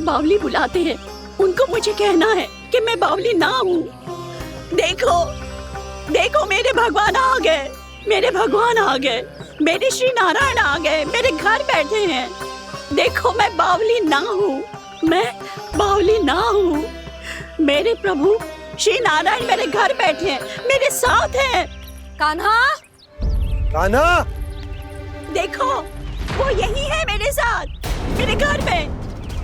बावली बुलाते हैं, उनको मुझे कहना है कि मैं बावली ना हूँ। देखो देखो, मेरे भगवान आ गए, मेरे भगवान आ गए, मेरे श्री नारायण आ गए, मेरे घर बैठे हैं। देखो मैं बावली ना हूँ, मैं बावली ना हूँ। मेरे प्रभु श्री नारायण मेरे घर बैठे हैं, मेरे साथ हैं। कान्हा, कान्हा, देखो वो यही है मेरे साथ, मेरे घर में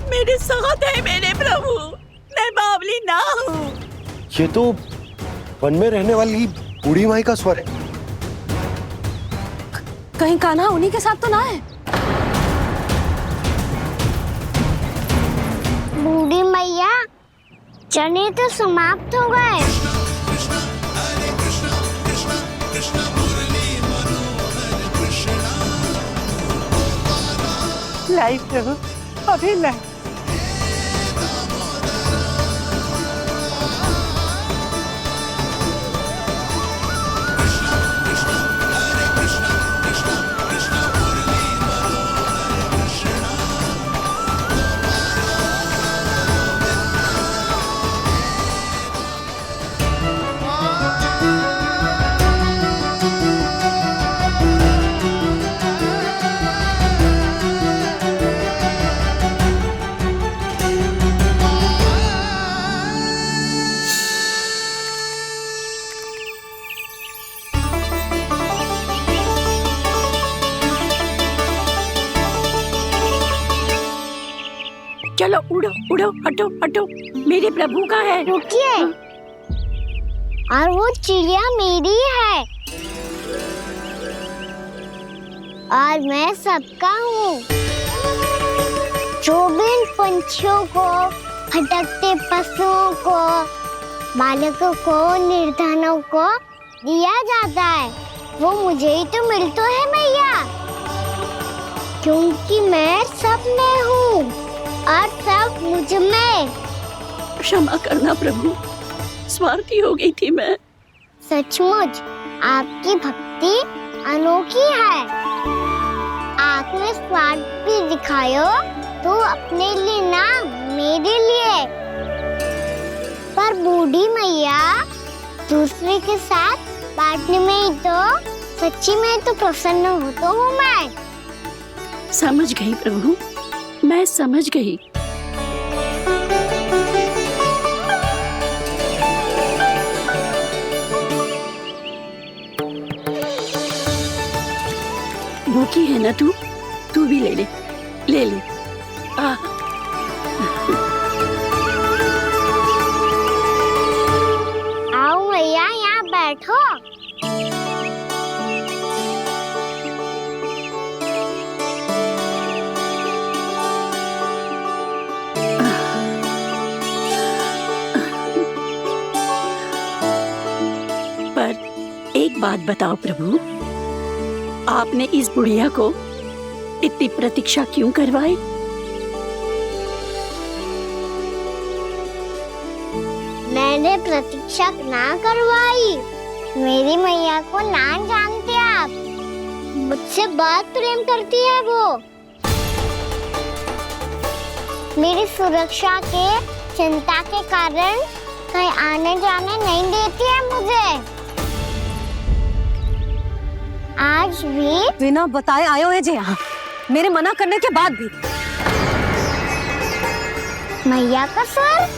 मेरे साथ है मेरे प्रभु। मैं बावली ना हूँ। ये तो वन में रहने वाली बूढ़ी माई का स्वर है। कहीं कान्हा उन्हीं के साथ तो ना है? बूढ़ी मैया, चने तो समाप्त हो गए। लाई प्रभु, अभी लाई। चलो उड़ो उड़ो, हटो हटो, मेरे प्रभु का है। रुकिए, और वो चिड़िया मेरी है और मैं सबका हूँ। जो भी इन पंछियों को, भटकते पशुओं को, बालकों को, निर्धनों को दिया जाता है, वो मुझे ही तो मिलता है मैया, क्योंकि मैं सब में हूँ और सब मुझ में। क्षमा करना प्रभु, स्वार्थी हो गई थी मैं। सचमुच आपकी भक्ति अनोखी है। आपने स्वार्थ भी दिखायो तो अपने लिए ना, मेरे लिए। पर बूढ़ी मैया, दूसरे के साथ बांटने में ही तो सच्ची में तो प्रसन्न होता हूँ मैं। समझ गई प्रभु, मैं समझ गई। भूखी है ना तू? तू भी ले ले, ले ले। आओ मैया, यहाँ बैठो। एक बात बताओ प्रभु, आपने इस बुढ़िया को इतनी प्रतीक्षा क्यों करवाई? मैंने प्रतीक्षा ना करवाई। मेरी मैया को ना जानते आप, मुझसे बहुत प्रेम करती है वो। मेरी सुरक्षा के चिंता के कारण कहीं आने जाने नहीं देती है मुझे। आज भी बिना बताए आए हो जे यहाँ, मेरे मना करने के बाद भी। मैया का स्वर,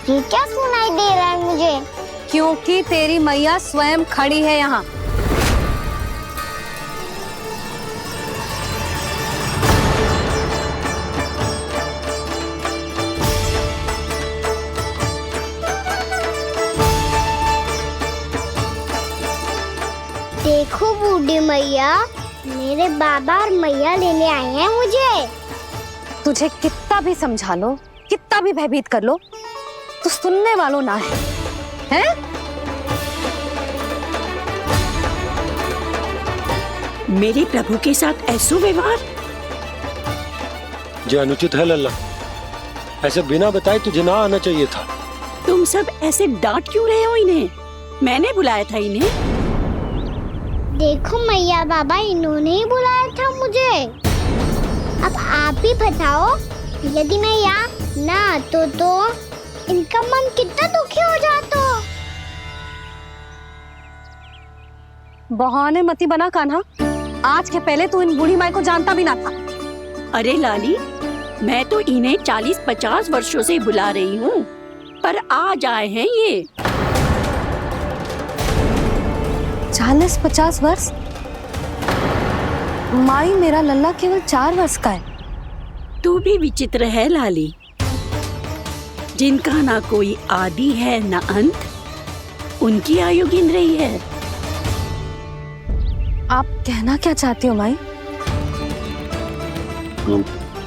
ये क्या सुनाई दे रहा है मुझे? क्योंकि तेरी मैया स्वयं खड़ी है यहाँ। देखो बूढ़ी मैया, मेरे बाबा और मैया लेने आए हैं मुझे। तुझे कितना भी समझा लो, कितना भी भयभीत कर लो, तो सुनने वालों ना है, हैं? मेरे प्रभु के साथ ऐसा व्यवहार जो अनुचित है लल्ला। ऐसे बिना बताए तुझे ना आना चाहिए था। तुम सब ऐसे डांट क्यों रहे हो इन्हें? मैंने बुलाया था इन्हें। देखो मैया बाबा, इन्होंने ही बुलाया था मुझे। अब आप ही बताओ, यदि मैं यहाँ आतो तो इनका मन कितना दुखी हो जाता। बहाने मती बना कान्हा, आज के पहले तू इन बूढ़ी माई को जानता भी ना था। अरे लाली, मैं तो इन्हें 40-50 वर्षों से बुला रही हूँ, पर आज आए हैं ये। 40-50 वर्ष? माई, मेरा लल्ला केवल 4 वर्ष का है। तू भी विचित्र है लाली, जिनका ना कोई आदि है ना अंत, उनकी आयु गिन रही है। आप कहना क्या चाहती हो माई?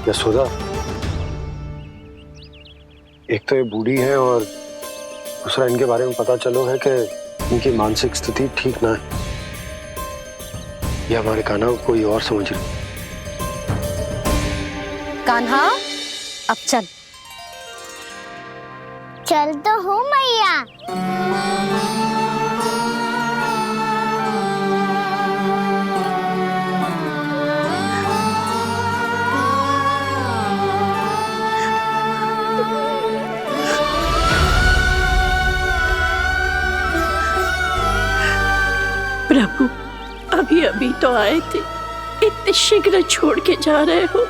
यशोदा, एक तो ये बूढ़ी है और दूसरा इनके बारे में पता चलो है कि इनकी मानसिक स्थिति ठीक ना है। ये हमारे कान्हा को कोई और समझ रही। कान्हा, अब चल। चल तो हो मैया। प्रभु, अभी अभी तो आए थे, इतने शीघ्र छोड़ के जा रहे हो।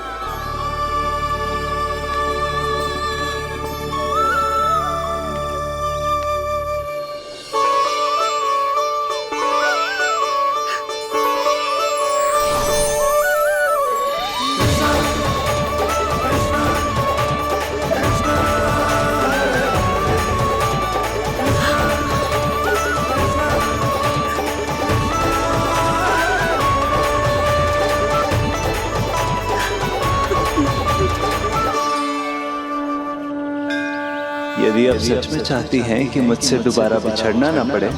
यदि आप सच में चाहती हैं कि मुझसे दोबारा बिछड़ना न पड़े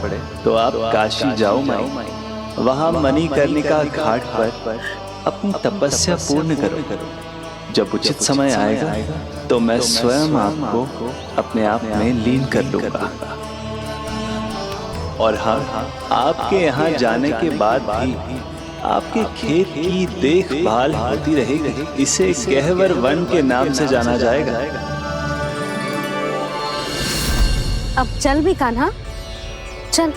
तो आप काशी जाओ माई। वहां मणिकर्णिका घाट पर अपनी तपस्या पूर्ण करो। जब उचित समय आएगा तो मैं स्वयं आपको अपने आप में लीन कर लूंगा। और हाँ, आपके यहाँ जाने के बाद भी आपके खेत की देखभाल होती रहेगी। इसे गहवर वन के नाम से जाना जाएगा। अब चल भी कान्हा, चल।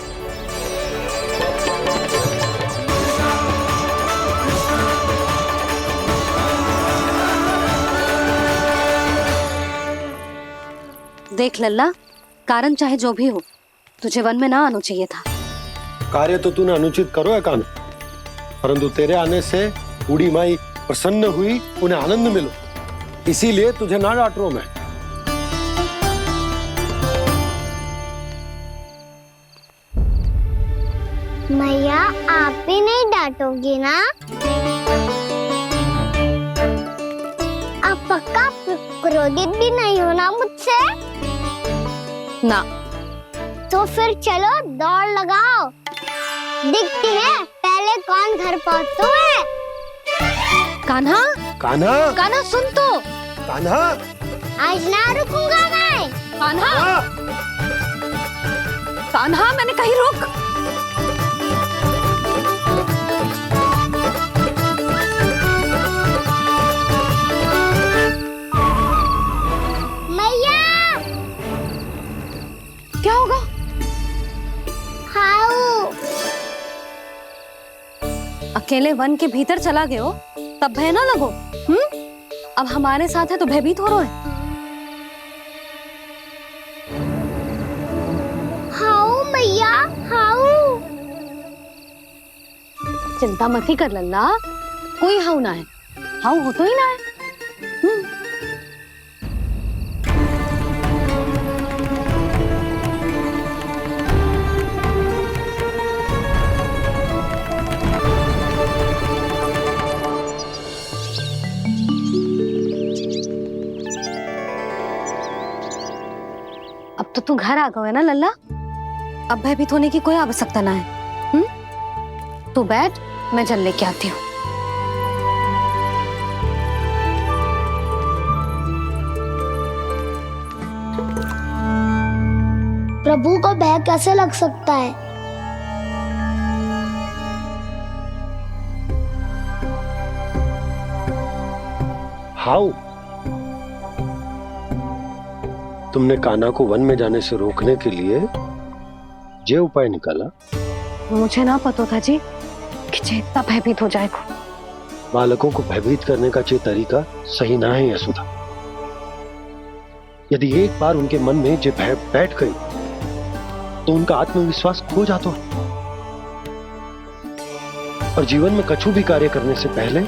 देख लल्ला, कारण चाहे जो भी हो, तुझे वन में ना आना चाहिए था। कार्य तो तूने अनुचित करो है कान्हा, परंतु तेरे आने से बूढ़ी माई प्रसन्न हुई, उन्हें आनंद मिलो, इसीलिए तुझे ना डांट रहा हूं मैं। मैया, आप भी नहीं डांटोगी ना? आप पक्का क्रोधित भी नहीं हो ना मुझसे? ना। तो फिर चलो दौड़ लगाओ, दिखती है पहले कौन घर पहुंचता है। कान्हा, कान्हा, कान्हा सुन तो। कान्हा, आज ना रुकूंगा मैं। कान्हा, कान्हा, मैंने कहीं रुक। क्या होगा? हाउ? अकेले वन के भीतर चला गए हो, तब भय ना लगो। अब हमारे साथ है तो भयभीत हो रहे हैं। हाउ मैया, हाउ? चिंता मत ही कर लल्ला, कोई हाउ ना है। हाउ हो तो ही ना है। अब तो तू घर आ गया है ना लल्ला, अब भयभीत होने की कोई आवश्यकता ना है। तू बैठ, मैं जल लेके आती हूँ। प्रभु को भय कैसे लग सकता है? हाउ? तुमने कान्हा को वन में जाने से रोकने के लिए ये उपाय निकाला। मुझे ना पता था जी कि जे इतना भयभीत हो जाएगा। बालकों को भयभीत करने का ये तरीका सही ना है यशोदा। यदि एक बार उनके मन में ये भय बैठ गई तो उनका आत्मविश्वास खो जाता है और जीवन में कछु भी कार्य करने से पहले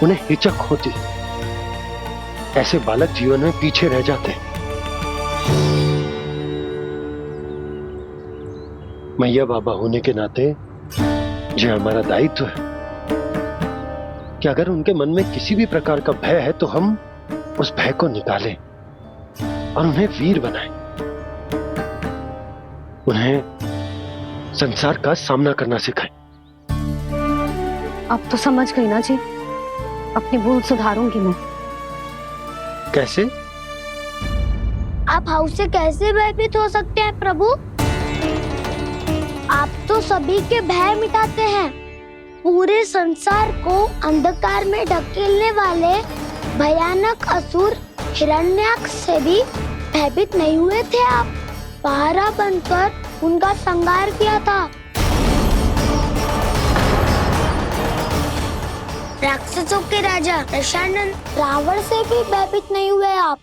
उन्हें हिचक होती। ऐसे बालक जीवन में पीछे रह जाते हैं। मैया बाबा होने के नाते ये हमारा दायित्व है कि अगर उनके मन में किसी भी प्रकार का भय है तो हम उस भय को निकालें और उन्हें वीर बनाएं। उन्हें संसार का सामना करना सिखाएं। अब तो समझ गई ना जी, अपनी भूल सुधारूंगी मैं। कैसे? आप हाउस से कैसे भयभीत हो सकते हैं प्रभु? आप तो सभी के भय मिटाते हैं। पूरे संसार को अंधकार में ढकेलने वाले भयानक असुर हिरण्याक्ष से भी भयभीत नहीं हुए थे आप। पहरा बनकर उनका संहार किया था। राक्षसों के राजा दशानन रावण से भी भयभीत नहीं हुए आप।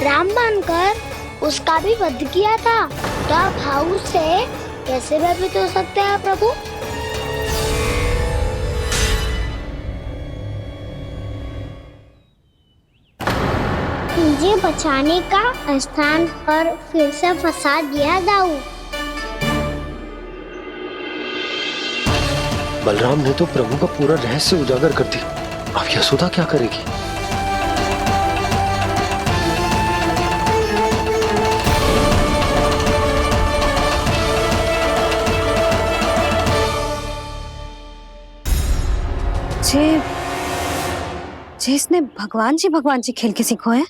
राम बनकर उसका भी वध किया था। तो आप हाउस से कैसे भयभीत हो सकते हैं प्रभु? मुझे बचाने का स्थान पर फिर से फंसा दिया दाऊ। बलराम ने तो प्रभु का पूरा रहस्य उजागर कर दिया। अब यशोदा क्या करेगी? जे इसने भगवान जी खेल के सीखो है,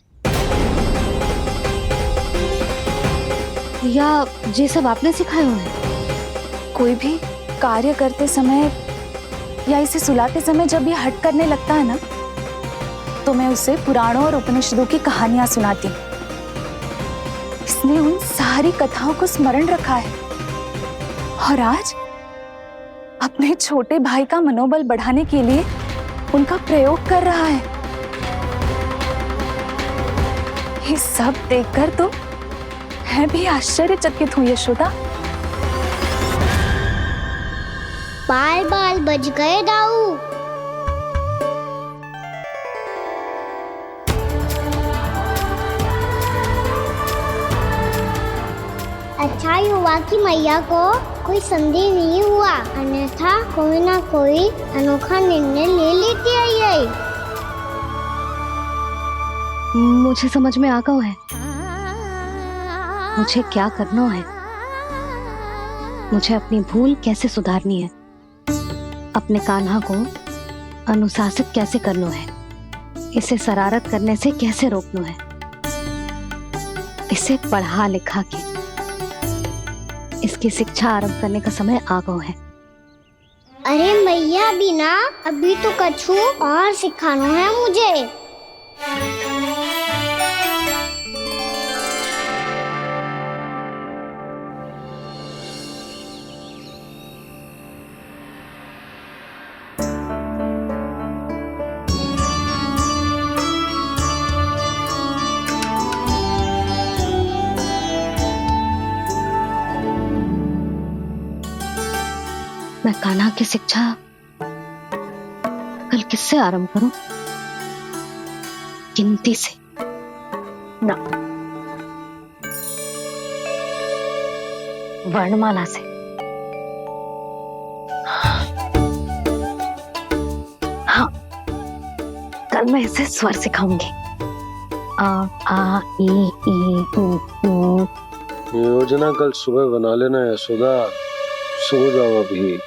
या ये सब आपने सिखाए हुए हैं? कोई भी कार्य करते समय या इसे सुलाते समय जब ये हट करने लगता है ना, तो मैं उसे पुराणों और उपनिषदों की कहानियां सुनाती। इसने उन सारी कथाओं को स्मरण रखा है और आज अपने छोटे भाई का मनोबल बढ़ाने के लिए उनका प्रयोग कर रहा है। ये सब देखकर तो मैं भी आश्चर्यचकित हूँ यशोदा। बाल बाल बज गए दाऊ। अच्छा हुआ कि मैया को कोई संदेह नहीं हुआ, अन्यथा कोई ना कोई अनोखा निर्णय ले लेती है ये। मुझे समझ में आ गया है मुझे क्या करना है। मुझे अपनी भूल कैसे सुधारनी है, अपने कान्हा को अनुशासित कैसे करना है, इसे शरारत करने से कैसे रोकना है, इसे पढ़ा लिखा के इसकी शिक्षा आरंभ करने का समय आ गया है। अरे मैया बिना अभी तो कछु और सिखाना है मुझे। मैं कान्हा की शिक्षा कल किससे आरंभ करूं? गिनती से ना, वर्णमाला से। हाँ, कल मैं इसे स्वर सिखाऊंगी। आ आ ई ऊ। योजना कल सुबह बना लेना यशोदा, सो जाओ अभी।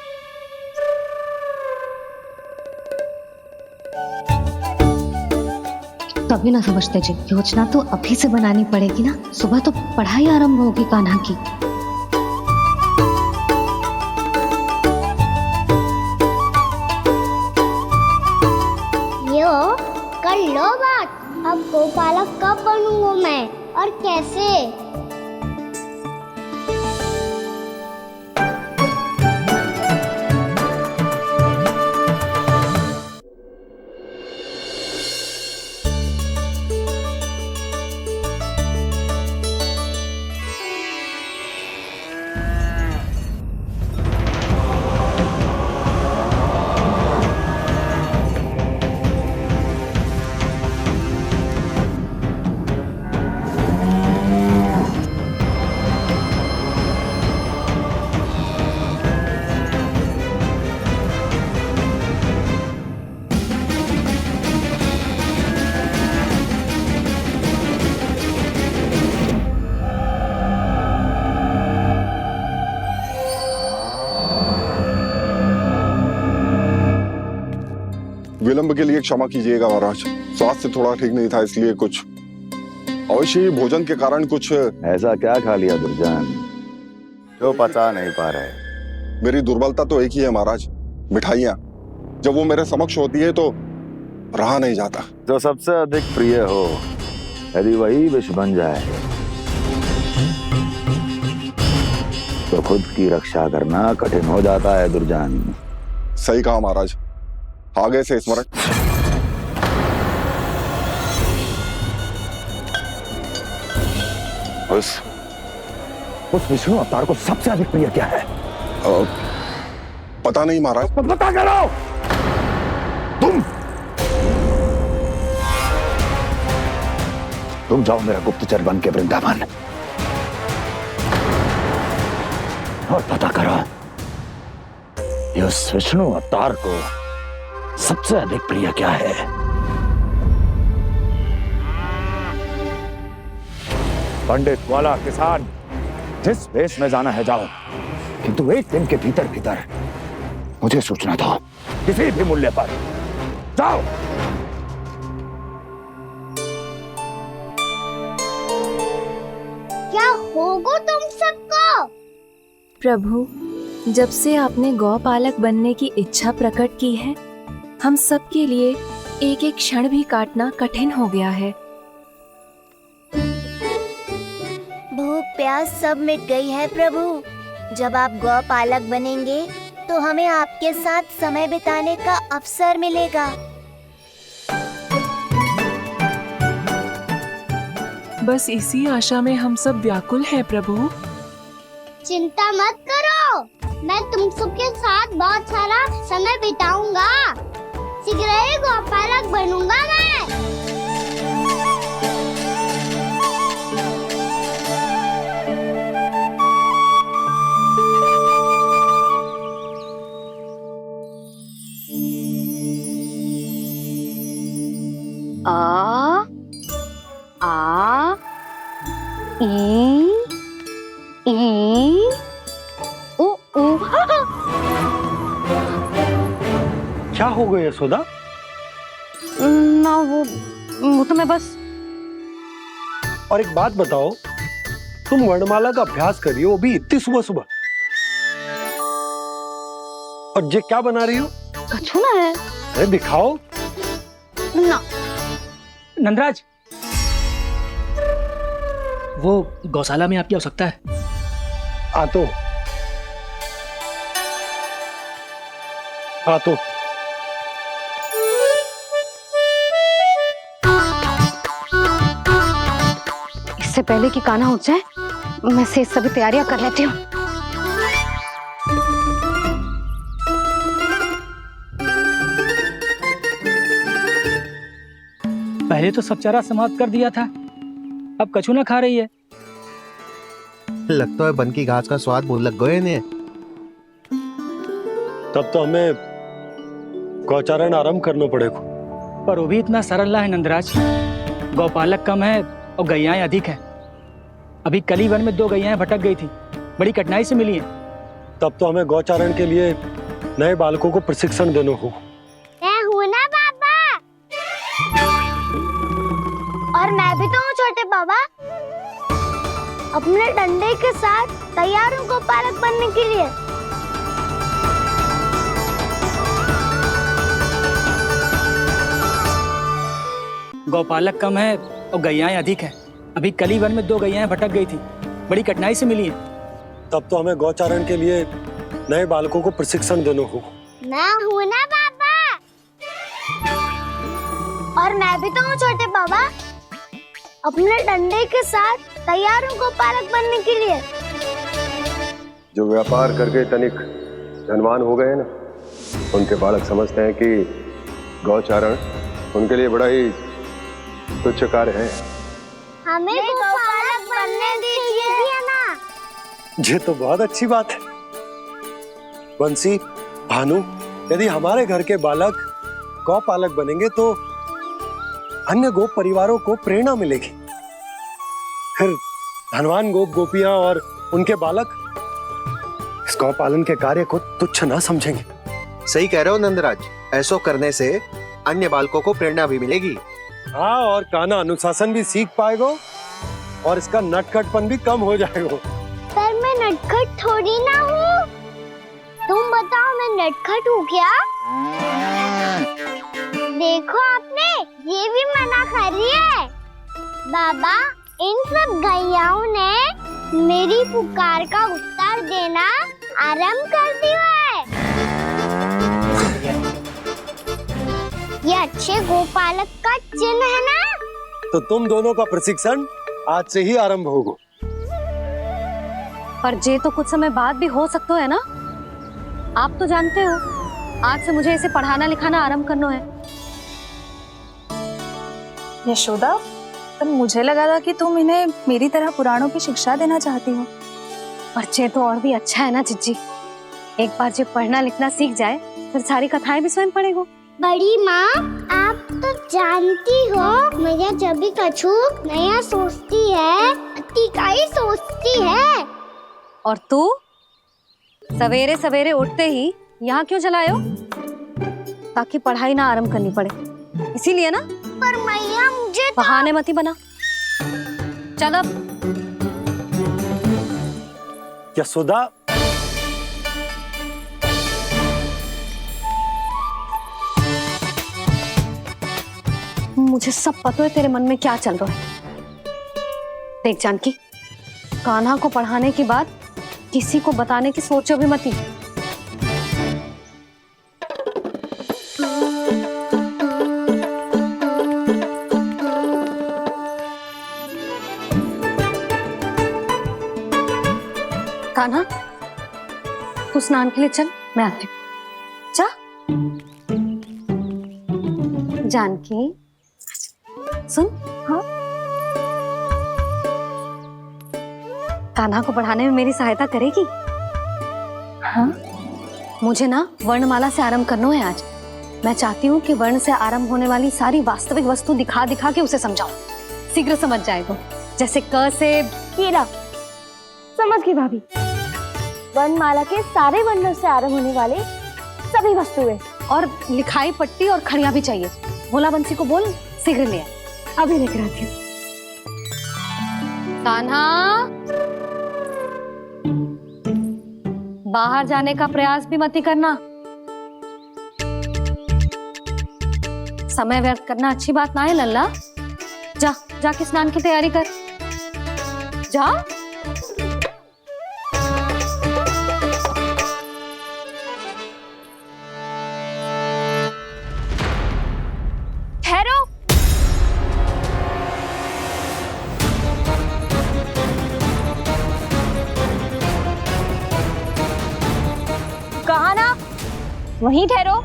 तभी ना समझते जी, योजना तो अभी से बनानी पड़ेगी ना। सुबह तो पढ़ाई आरंभ होगी कान्हा की। यो कल लो बात, अब गोपालक कब बनूंगा मैं और कैसे? विलंब के लिए क्षमा कीजिएगा महाराज, स्वास्थ्य थोड़ा ठीक नहीं था इसलिए कुछ अवश्य ही भोजन के कारण कुछ। ऐसा क्या खा लिया दुर्जन जो पचा नहीं पा रहे? मेरी दुर्बलता तो एक ही है महाराज, मिठाइयाँ। जब वो मेरे समक्ष होती है तो रहा नहीं जाता। जो सबसे अधिक प्रिय हो यदि वही विष बन जाए तो खुद की रक्षा करना कठिन हो जाता है दुर्जन। सही कहा महाराज, आगे से स्मरण। उस विष्णु अवतार को सबसे अधिक प्रिय क्या है? पता नहीं महाराज। पता करो। तुम जाओ मेरा गुप्तचर बन के वृंदावन और पता करो उस विष्णु अवतार को सबसे अधिक प्रिय क्या है। पंडित वाला किसान जिस वेश में जाना है जाओ, किंतु एक दिन के भीतर भीतर मुझे सूचना दो, किसी भी मूल्य पर। जाओ। क्या होगा तुम सबको? प्रभु, जब से आपने गौपालक बनने की इच्छा प्रकट की है, हम सब के लिए एक एक क्षण भी काटना कठिन हो गया है। भूख प्यास सब मिट गई है प्रभु। जब आप गौपालक बनेंगे तो हमें आपके साथ समय बिताने का अवसर मिलेगा। बस इसी आशा में हम सब व्याकुल हैं प्रभु। चिंता मत करो, मैं तुम सबके साथ बहुत सारा समय बिताऊंगा। शीघ्र ही गोपालक बनूंगा मैं। आ आ ई ओ ओ। क्या हो गया यशोदा? ना वो तो मैं बस। और एक बात बताओ, तुम वर्णमाला का अभ्यास कर रही हो, वो भी इतनी सुबह सुबह, और ये क्या बना रही हो? कछुआ है। अरे दिखाओ ना। नंदराज, वो गौशाला में आपकी आवश्यकता है। आ तो इससे पहले कि कान्हा उठ जाए, मैं से सभी तैयारियां कर लेती हूँ। पहले तो सब चारा समाप्त कर दिया था, अब कछुआ खा रही है। लगता है बन की घास का स्वाद मुंह लग गए ने। तब तो हमें गौचारण आरंभ करना पड़ेगा। पर वो भी इतना सरल ना है नंदराज। गौपालक कम है और गैयाएं अधिक हैं। अभी कली वन में 2 गैयाएं भटक गई थी, बड़ी कठिनाई से मिली हैं। तब तो हमें गौचारण के लिए नए बालकों को प्रशिक्षण देना होगा। मैं हूँ ना बाबा, और मैं भी तो हूँ छोटे बाबा। अपने डंडे के साथ तैयार हूँ गोपालक बनने के लिए। गौपालक कम है और गैयाएं अधिक हैं। अभी कली वन में 2 गैयाएं भटक गई थी, बड़ी कठिनाई से मिली हैं। तब तो हमें गौचारण के लिए नए बालकों को प्रशिक्षण देना होगा। मैं हूँ ना पापा, और मैं भी तो हूँ छोटे बाबा। अपने डंडे के साथ तैयार हूँ गोपालक बनने के लिए। जो व्यापार करके तनिक धनवान हो गए ना, उनके बालक समझते हैं कि गौचारण उनके लिए बड़ा ही तुच्छ कार्य है। हमें गोपालक बनने दीजिए ना। ये तो बहुत अच्छी बात है। बंसी, भानु, यदि हमारे घर के बालक गौपालक बनेंगे तो अन्य गोप परिवारों को प्रेरणा मिलेगी। फिर धनवान गोप गोपियां और उनके बालक इस गौपालन के कार्य को तुच्छ ना समझेंगे। सही कह रहे हो नंदराज, ऐसा करने से अन्य बालकों को प्रेरणा भी मिलेगी। हाँ, और कान्हा अनुशासन भी सीख पाएगा और इसका नटखटपन भी कम हो जाएगा। पर मैं नटखट थोड़ी ना हूँ। तुम बताओ मैं नटखट हूँ क्या? देखो आपने ये भी मना कर रही है। बाबा, इन सब गैयाओं ने मेरी पुकार का उत्तर देना आरंभ कर दिया है। ये अच्छे गोपालक का चिन्ह है ना? तो तुम दोनों का प्रशिक्षण आज से ही आरंभ होगा। पर जे तो कुछ समय बाद भी हो सकता है ना। आप तो जानते हो, आज से मुझे इसे पढ़ाना लिखाना आरंभ करना है। यशोदा, पर मुझे लगा था कि तुम इन्हें मेरी तरह पुराणों की शिक्षा देना चाहती हो। पर जे तो और भी अच्छा है ना जिज्जी। एक बार जब पढ़ना लिखना सीख जाए फिर सारी कथाएं भी स्वयं पढ़ेगा। बड़ी माँ, आप तो जानती हो मेरा जब भी कछु नया सोचती है, का ही सोचती है। और तू सवेरे सवेरे उठते ही यहाँ क्यों चलाए हो? ताकि पढ़ाई ना आरंभ करनी पड़े, इसीलिए ना। पर मैया मुझे बहाने मती बना। चल अब। यशोदा, मुझे सब पता है तेरे मन में क्या चल रहा है। देख जानकी, कान्हा को पढ़ाने की बात किसी को बताने की सोचो भी मती। कान्हा, तू स्नान के लिए चल, मैं आती हूँ। जा। जानकी, सुन। हाँ, कान्हा को पढ़ाने में मेरी सहायता करेगी? हाँ, मुझे ना वर्णमाला से आरंभ करना है आज। मैं चाहती हूँ कि वर्ण से आरंभ होने वाली सारी वास्तविक वस्तु दिखा दिखा के उसे समझाऊं। शीघ्र समझ जाएगा। जैसे क से कीड़ा। समझ गई भाभी। वर्णमाला के सारे वर्णों से आरंभ होने वाले सभी वस्तुएं, और लिखाई पट्टी और खड़िया भी चाहिए। भोला बंसी को बोल शीघ्र ले आए। अभी लेकर आती हूँ। कान्हा, बाहर जाने का प्रयास भी मत करना। समय व्यर्थ करना अच्छी बात ना है लल्ला। जा, जाके स्नान की तैयारी कर। जा। ठहरो। कहा ना, वहीं ठहरो।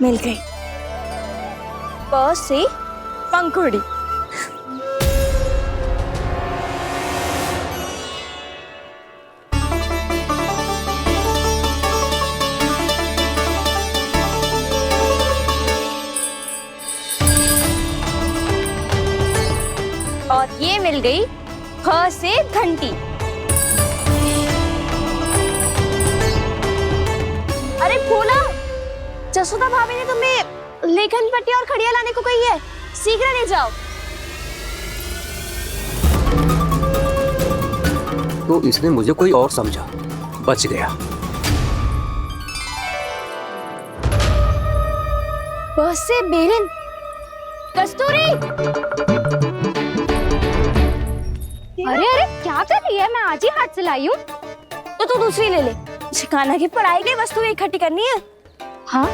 मिल गई। प से पंखुड़ी। और ये मिल गई फ से घंटी। जसोदा भाभी ने तुम्हें लेखन पट्टी और खड़िया लाने को कही है, शीघ्र ले जाओ। तो इसने मुझे कोई और समझा, बच गया। बस से बेरन, कस्तूरी। अरे अरे क्या कर रही है? मैं आज ही हाथ से लाई हूँ। तो तू दूसरी ले ले। कान्हा की पढ़ाई की वस्तु इकट्ठी करनी है। हाँ,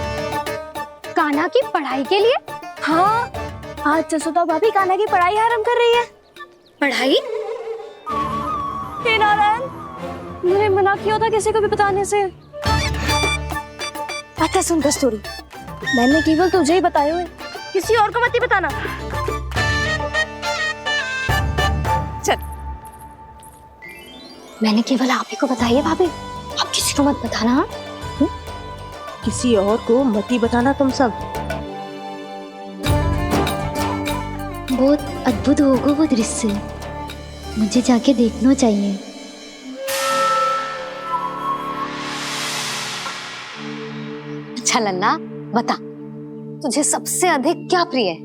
कान्हा की पढ़ाई के लिए? हाँ, आज जसोदा भाभी कान्हा की पढ़ाई आरंभ कर रही है। पढ़ाई? हे नारायण, मैंने मना किया था किसी को भी बताने से। अच्छा सुन कस्तूरी, मैंने केवल तुझे ही बताया है, किसी और को मत ही बताना। चल। मैंने केवल आप ही को बताई है भाभी, आप किसी को मत बताना। हाँ? किसी और को मत ही बताना तुम सब। बहुत अद्भुत होगा वो दृश्य, मुझे जाके देखना चाहिए। अच्छा लल्ला, बता तुझे सबसे अधिक क्या प्रिय है?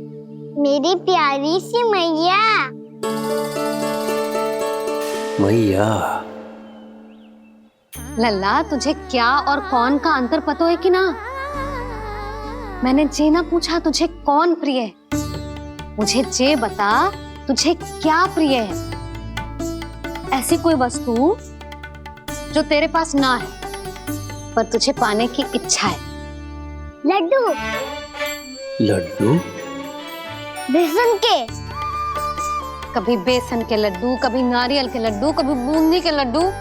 मेरी प्यारी सी मैया। मैया। लल्ला, तुझे क्या और कौन का अंतर पता है कि ना? मैंने जे ना पूछा तुझे कौन प्रिय है, मुझे जे बता तुझे क्या प्रिय है। ऐसी कोई वस्तु जो तेरे पास ना है पर तुझे पाने की इच्छा है। लड्डू। लड्डू? बेसन के। कभी बेसन के लड्डू, कभी नारियल के लड्डू, कभी बूंदी के लड्डू।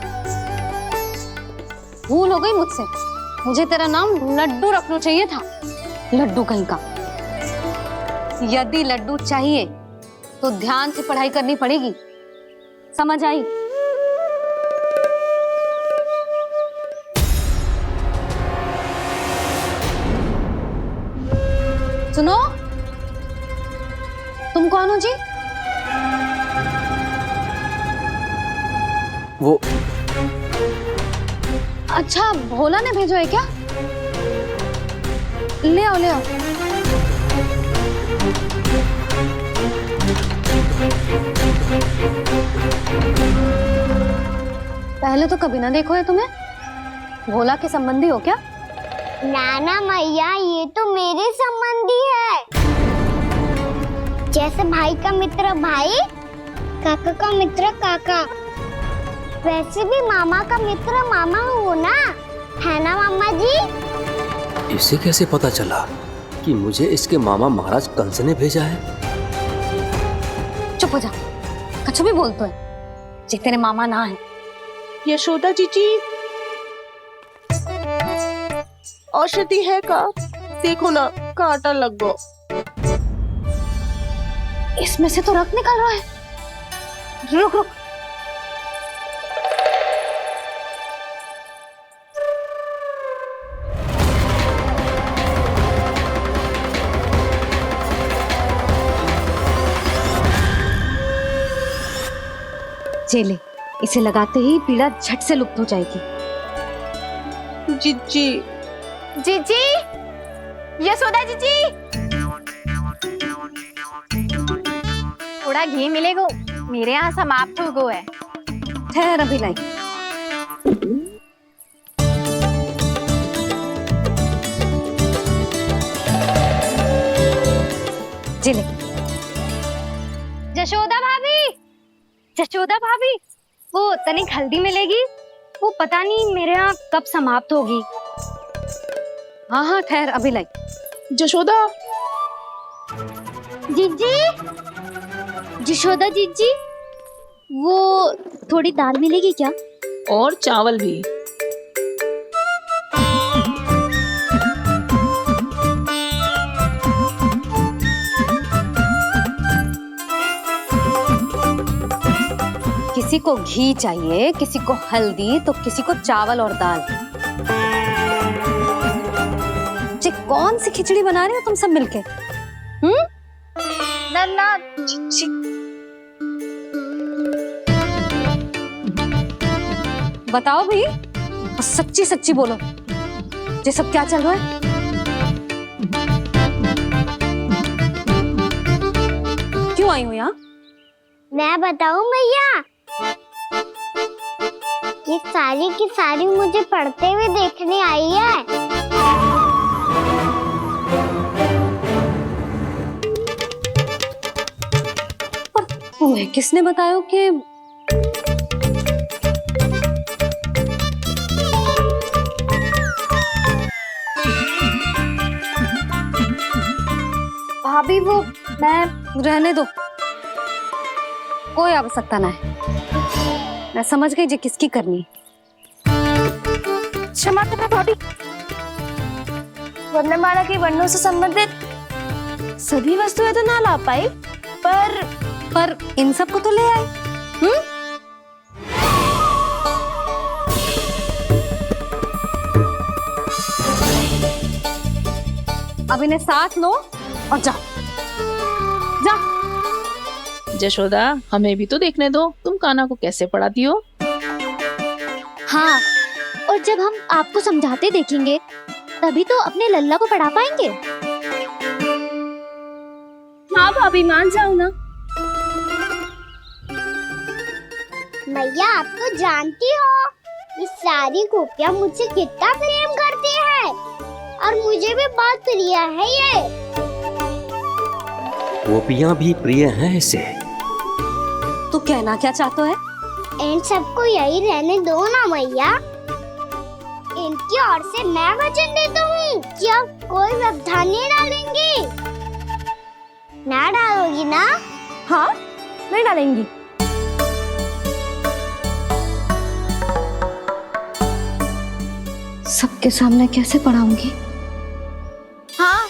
भूल हो गई मुझसे, मुझे तेरा नाम लड्डू रखना चाहिए था। लड्डू कहीं का। यदि लड्डू चाहिए तो ध्यान से पढ़ाई करनी पड़ेगी, समझ आई? सुनो, तुम कौन हो जी? वो अच्छा, भोला ने भेजो है क्या? ले आओ ले आओ। पहले तो कभी ना देखो है तुम्हें। भोला के संबंधी हो क्या? नाना मैया, ये तो मेरे संबंधी है। जैसे भाई का मित्र भाई, काका का मित्र काका, वैसे भी मामा का मित्र मामा हो ना, है ना मामा जी? इसे कैसे पता चला कि मुझे इसके मामा महाराज कंस ने भेजा है? चुप हो जा, कुछ भी बोलते है जे तेरे मामा ना है। यशोदा जीजी, औषधि है का? देखो ना, कांटा लग गो। इसमें से तो रक्त निकल रहा है। रुक रुक। चले, इसे लगाते ही पीड़ा झट से लुप्त हो जाएगी। जीजी, जीजी, यशोदा जीजी, थोड़ा घी मिलेगा, मेरे यहाँ समाप्त हो गो है। ठहर अभी लाई। जिले। जशोदा भाभी, जशोदा भाभी, वो तनिक हल्दी मिलेगी? वो पता नहीं मेरे यहाँ कब समाप्त होगी। हाँ हाँ ठहर अभी लाई। जशोदा। जीजी, जशोदा जीजी, वो थोड़ी दाल मिलेगी क्या? और चावल भी। किसी को घी चाहिए, किसी को हल्दी, तो किसी को चावल और दाल। जी कौन सी खिचड़ी बना रहे हो तुम सब मिलके? नन्ना, बताओ भाई, सच्ची सच्ची बोलो, ये सब क्या चल रहा है? क्यों आई हो यहाँ? मैं बताऊं भैया, ये सारी की सारी मुझे पढ़ते हुए देखने आई है। तुम्हें किसने बताया कि भाभी वो मैं रहने दो, कोई आवश्यकता ना है। मैं समझ गई जी किसकी करनी। क्षमा करना भाभी, वर्णमाला के वर्णों से संबंधित सभी वस्तुएं तो ना ला पाई, पर इन सब को तो ले आए। अब इन्हें साथ लो और जाओ। जशोदा, हमें भी तो देखने दो तुम कान्हा को कैसे पढ़ाती हो। हाँ, और जब हम आपको समझाते देखेंगे तभी तो अपने लल्ला को पढ़ा पाएंगे। हाँ भाभी, मान जाओ ना। मैया, आप तो जानती हो ये सारी गोपियां मुझसे कितना प्रेम करती है, और मुझे भी बहुत प्रिय है ये। गोपियां भी प्रिय हैं इसे। तू कहना क्या चाहता है? इन सबको यही रहने दो ना मैया। इनकी ओर से मैं वचन देता हूँ कि अब कोई व्यवधान नहीं डालेंगी। ना डालोगी ना? हाँ, मैं डालेंगी। सबके सामने कैसे पढ़ाऊंगी? हाँ,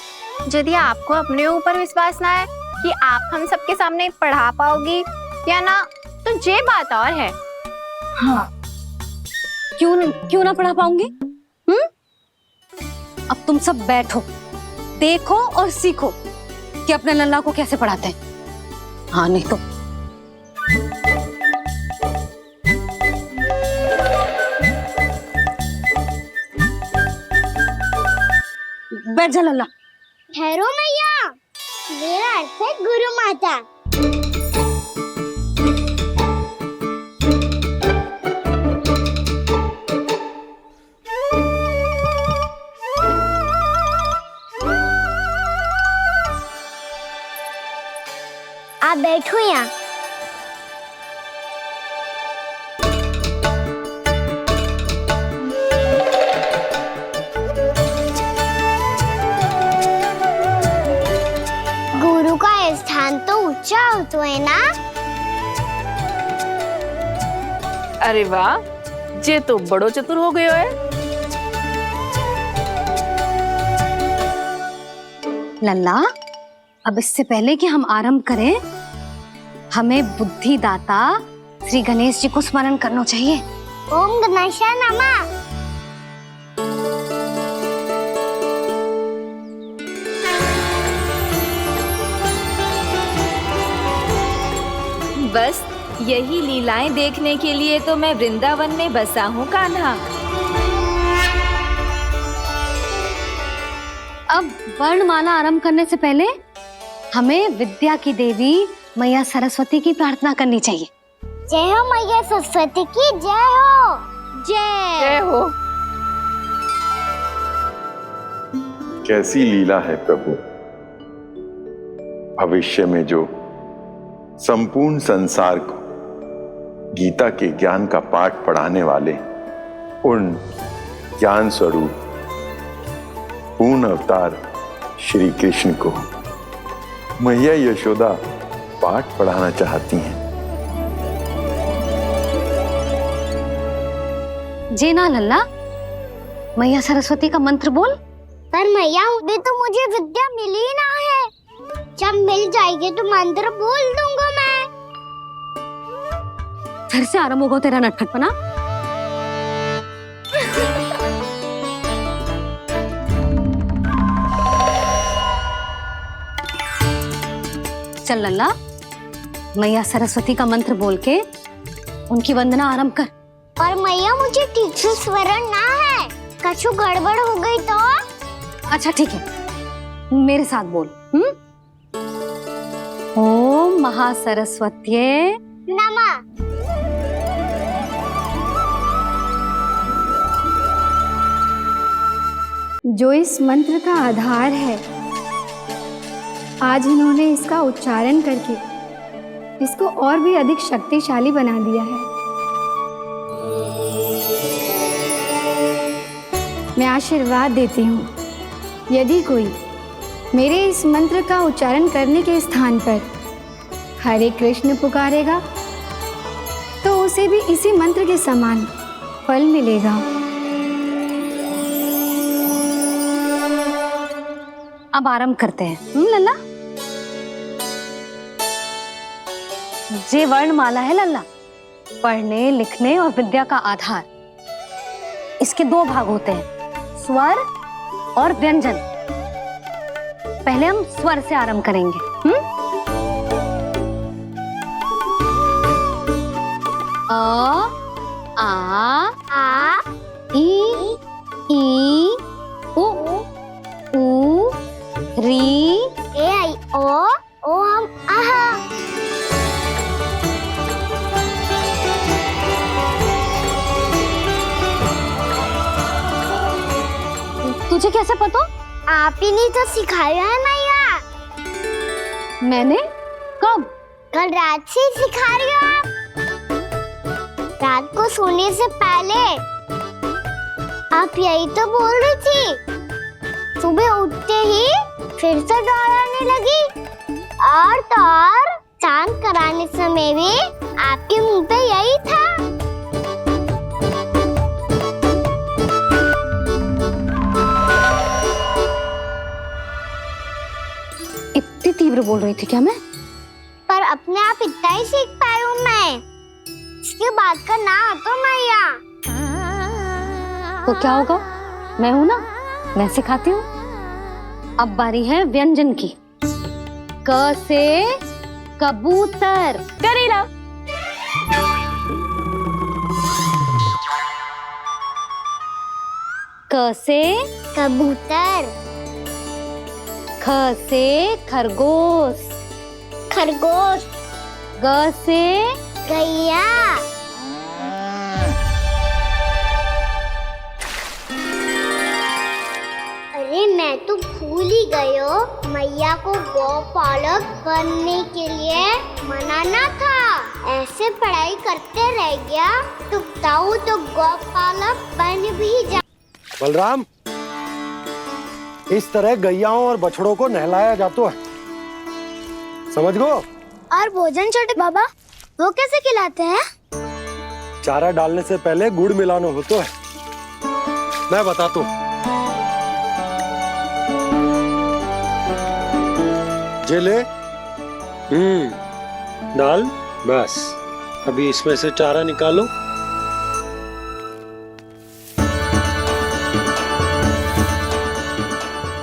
यदि आपको अपने ऊपर विश्वास ना है कि आप हम सबके सामने पढ़ा पाओगी या ना, तो ये बात और है। हाँ, क्यों ना पढ़ा पाऊंगी? अब तुम सब बैठो, देखो और सीखो कि अपने लल्ला को कैसे पढ़ाते हैं। हाँ, नहीं तो बैठ जा लल्ला। ठहरो मैया, मेरा अर्थ है गुरु माता। आप बैठो यहाँ। गुरु का स्थान तो ऊंचा होता है ना? अरे वाह, जे तो बड़ो चतुर हो गयो है। लल्ला, अब इससे पहले कि हम आरंभ करें, हमें बुद्धिदाता श्री गणेश जी को स्मरण करना चाहिए। ओम गणेशाय नमः। बस यही लीलाएं देखने के लिए तो मैं वृंदावन में बसा हूँ कान्हा। अब वर्णमाला आरंभ करने से पहले हमें विद्या की देवी मैया सरस्वती की प्रार्थना करनी चाहिए। जय हो मैया सरस्वती की, जय हो। जय हो। कैसी लीला है प्रभु। भविष्य में जो संपूर्ण संसार को गीता के ज्ञान का पाठ पढ़ाने वाले उन ज्ञान स्वरूप पूर्ण अवतार श्री कृष्ण को मैया यशोदा पाठ पढ़ाना चाहती हैं। जी ना लल्ला, मैया सरस्वती का मंत्र बोल। पर मैया, अभी तो मुझे विद्या मिली ना है। जब मिल जाएगी तो मंत्र बोल दूंगा मैं। फिर से आरंभ होगा तेरा नटखटपना। चल लल्ला, मैया सरस्वती का मंत्र बोल के उनकी वंदना आरंभ कर। पर मैया, मुझे ठीक से स्मरण ना है, कछु गड़बड़ हो गई तो? अच्छा ठीक है, मेरे साथ बोल। ओम महासरस्वत्ये नमः। जो इस मंत्र का आधार है, आज इन्होंने इसका उच्चारण करके इसको और भी अधिक शक्तिशाली बना दिया है। मैं आशीर्वाद देती हूँ, यदि कोई मेरे इस मंत्र का उच्चारण करने के स्थान पर हरे कृष्ण पुकारेगा तो उसे भी इसी मंत्र के समान फल मिलेगा। अब आरंभ करते हैं। लल्ला, ये वर्णमाला है लल्ला, पढ़ने लिखने और विद्या का आधार। इसके दो भाग होते हैं, स्वर और व्यंजन। पहले हम स्वर से आरंभ करेंगे। अ, आ, ई, उ, री, ए आई ओ हम आहा। तुझे कैसे पता? आप ही ने तो सिखाया है मैया। मैंने? कब? कल रात से सिखा रही हो आप। रात को सोने से पहले आप यही तो बोल रही थी। सुबह उठते ही फिर से दोहराने लगी, और तो और चांद कराने समय भी आपके मुंह पे यही था। इतनी तीव्र बोल रही थी क्या मैं? पर अपने आप इतना ही सीख पाई हूँ मैं। इसके बाद का ना तो मैया। तो क्या होगा? मैं हूं ना, मैं सिखाती हूँ। अब बारी है व्यंजन की। क से कबूतर। करेला। क से कबूतर। ख से खरगोश। खरगोश। ग से गैया। अरे मैं तो भूल ही गई हो, मैया को गौपालक बनने के लिए मनाना था। ऐसे पढ़ाई करते रह गया तो ताऊ तो गौपालक बन भी जा। बलराम, इस तरह गैयाओं और बछड़ों को नहलाया जाता है, समझ गो? और भोजन छोटे बाबा, वो कैसे खिलाते हैं? चारा डालने से पहले गुड़ मिलाना होता है। मैं बताता हूँ। जे ले, डाल, बस। अभी इसमें से चारा निकालो।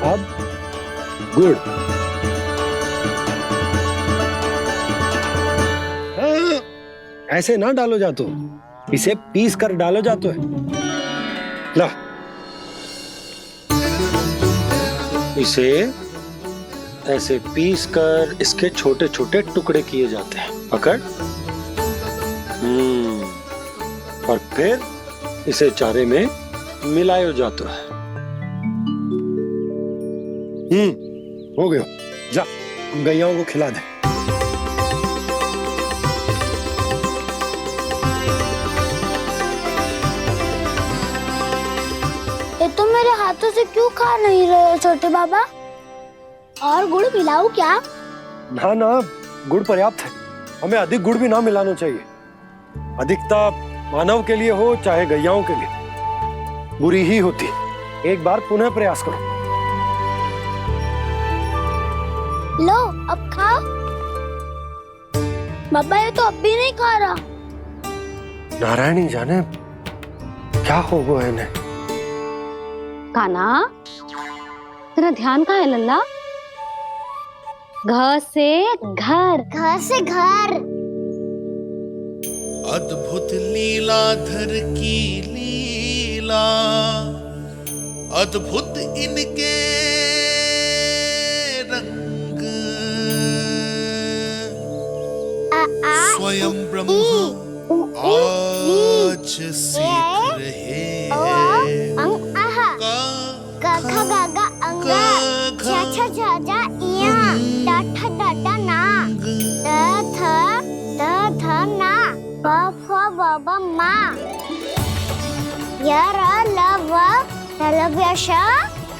अब गुड़। ऐसे ना डालो जातो, इसे पीस कर डालो जातो है। ला, इसे ऐसे पीस कर इसके छोटे छोटे टुकड़े किए जाते हैं। पकड़। और फिर इसे चारे में मिलाया जाता है। हो गया। जा, गैयाओं को खिला दे। ये तो मेरे हाथों से क्यों खा नहीं रहे हो छोटे बाबा? और गुड़ मिलाऊं क्या? ना ना, गुड़ पर्याप्त है। हमें अधिक गुड़ भी ना मिलाना चाहिए। अधिकता मानव के लिए हो चाहे गैयाओं के लिए बुरी ही होती। एक बार पुनः प्रयास करो। लो, अब खाओ। बाबा ये तो अब भी नहीं खा रहा। नारायणी जाने क्या हो गया इन्हें। काना, तेरा ध्यान कहाँ है लल्ला? घ से घर। घर से घर। अद्भुत लीलाधर की लीला, अद्भुत इनके रंग, स्वयं ब्रह्म आज सीख रहे हैं। गा खा गा गा अंगा छा छा छा जा इया डा ठा ना द ना ब फ ब ब मा य र ल व लव्य श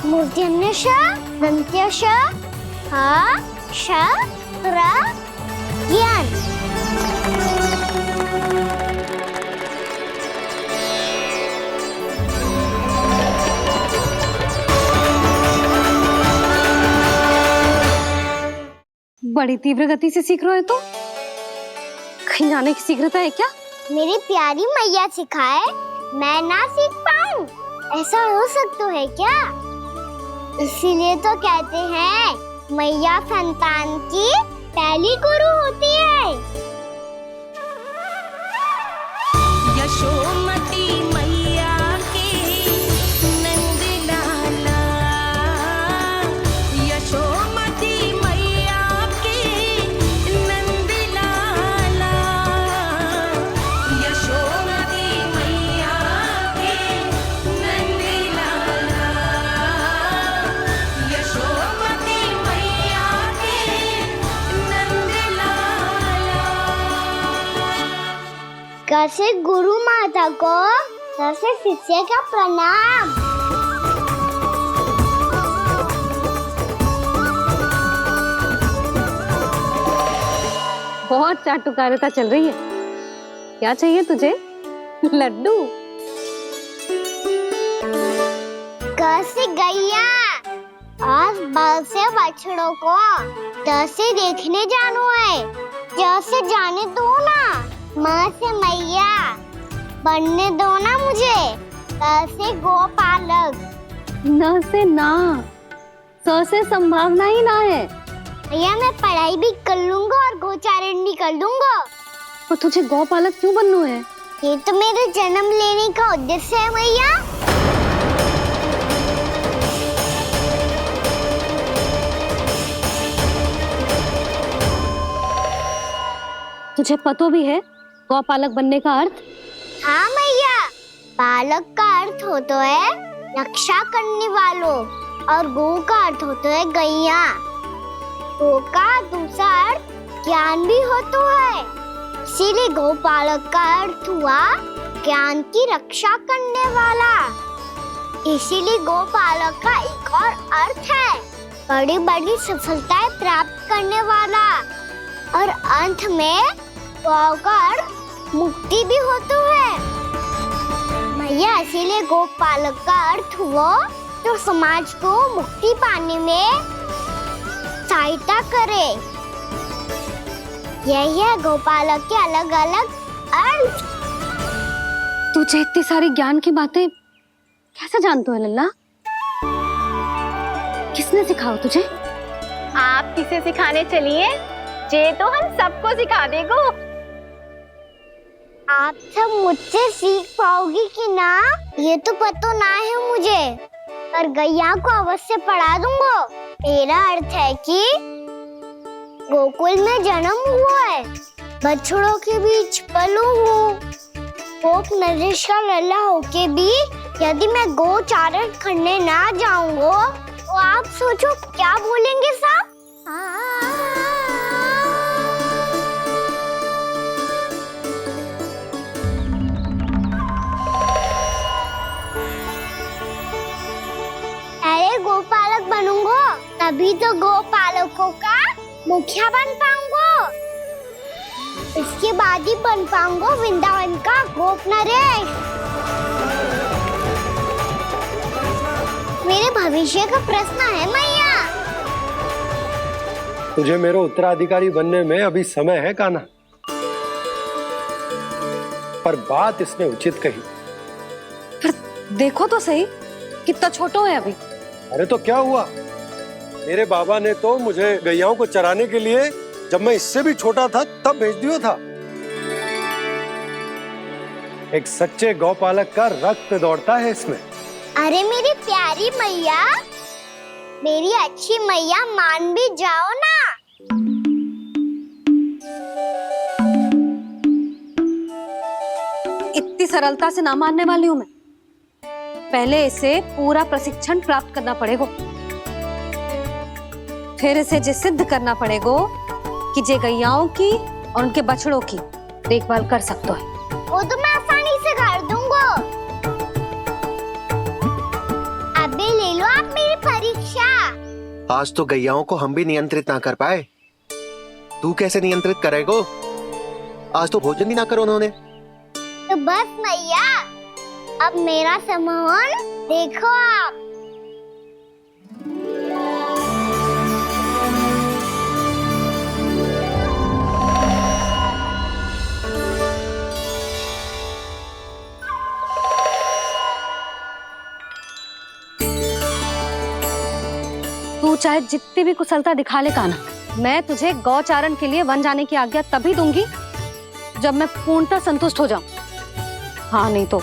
मूर्धन्य श दन्त्य श ह श र ज्ञान। बड़ी तीव्र गति से सीख रहे हो तो कहीं जाने की शीघ्रता है क्या? मेरी प्यारी मैया सिखाए मैं ना सीख पाऊं, ऐसा हो सकता है क्या? इसीलिए तो कहते हैं मैया संतान की पहली गुरु होती है। यशोमती मैया की नंद लाला, यशोमती मैया की नंद लाला, यशोमती मैया की नंद लाला, यशोमती मैया की नंद लाला। कैसे गुरु माता को कैसे शिष्य का प्रणाम। बहुत चाटुकारिता चल रही है। क्या चाहिए तुझे? लड्डू? कैसे गैया और बल से बछड़ों को कैसे देखने जानो है, जैसे जाने दो ना, माँ से मैया बनने दो ना मुझे, कैसे गोपालक। न से ना, स से संभावना ही ना है। भैया मैं पढ़ाई भी कर लूंगा और गोचारण भी कर दूंगा। और तुझे गौपालक क्यों बनना है? ये तो मेरे जन्म लेने का उद्देश्य है भैया। तुझे पतो भी है गौपालक बनने का अर्थ? हाँ मैया, पालक का अर्थ होता है रक्षा करने वालों और गौ का अर्थ होता है गैया। गौ का दूसरा अर्थ ज्ञान भी होता है, इसीलिए गौपालक का अर्थ हुआ ज्ञान की रक्षा करने वाला। इसीलिए गौपालक का एक और अर्थ है बड़ी बड़ी सफलताएं प्राप्त करने वाला, और अंत में गौ का अर्थ मुक्ति भी होता है। मैया इसीलिए गोपालक का अर्थ हुआ जो समाज को मुक्ति पाने में सहायता करे। यही है गोपालक के अलग अलग अर्थ। तुझे इतनी सारी ज्ञान की बातें कैसे जानते हो लल्ला? किसने सिखाओ तुझे? आप किसे सिखाने चलिए, जे तो हम सबको सिखा देगो। आप सब मुझसे सीख पाओगी कि ना ये तो पता ना है मुझे, पर गैया को अवश्य पढ़ा दूंगा। मेरा अर्थ है कि गोकुल में जन्म हुआ है, बछड़ों के बीच पलू हूँ, गोप नरेश का लल्ला होके भी यदि मैं गोचारण करने ना जाऊंगा तो आप सोचो क्या बोलेंगे साहब? अरे गोपालक बनूंगा तभी तो गोपालकों का मुखिया बन पाऊंगा, इसके बाद ही बन पाऊंगा वृंदावन का गोप नरेश। मेरे भविष्य का प्रश्न है मैया। तुझे मेरा उत्तराधिकारी बनने में अभी समय है कान्हा, पर बात इसने उचित कही। पर देखो तो सही कितना छोटा है अभी। अरे तो क्या हुआ, मेरे बाबा ने तो मुझे गैयाओं को चराने के लिए जब मैं इससे भी छोटा था तब भेज दिया था। एक सच्चे गौपालक का रक्त दौड़ता है इसमें। अरे मेरी प्यारी मैया, मेरी अच्छी मैया, मान भी जाओ ना। सरलता से ना मानने वाली हूं मैं। पहले इसे पूरा प्रशिक्षण प्राप्त करना पड़ेगा, फिर इसे जे सिद्ध करना पड़ेगा कि जे गैयाओं की और उनके बछड़ों की देखभाल कर सकते है। वो तो मैं आसानी से कर दूंगा। अबे ले लो आप मेरी परीक्षा। आज तो गैयाओं को हम भी नियंत्रित ना कर पाए, तू कैसे नियंत्रित करेगो? आज तो भोजन भी ना करो उन्होंने। तो बस मैया, अब मेरा सम्मान देखो आप। तू चाहे जितनी भी कुशलता दिखा ले कान्हा, मैं तुझे गौचारण के लिए वन जाने की आज्ञा तभी दूंगी जब मैं पूर्णतः संतुष्ट हो जाऊं। हाँ नहीं तो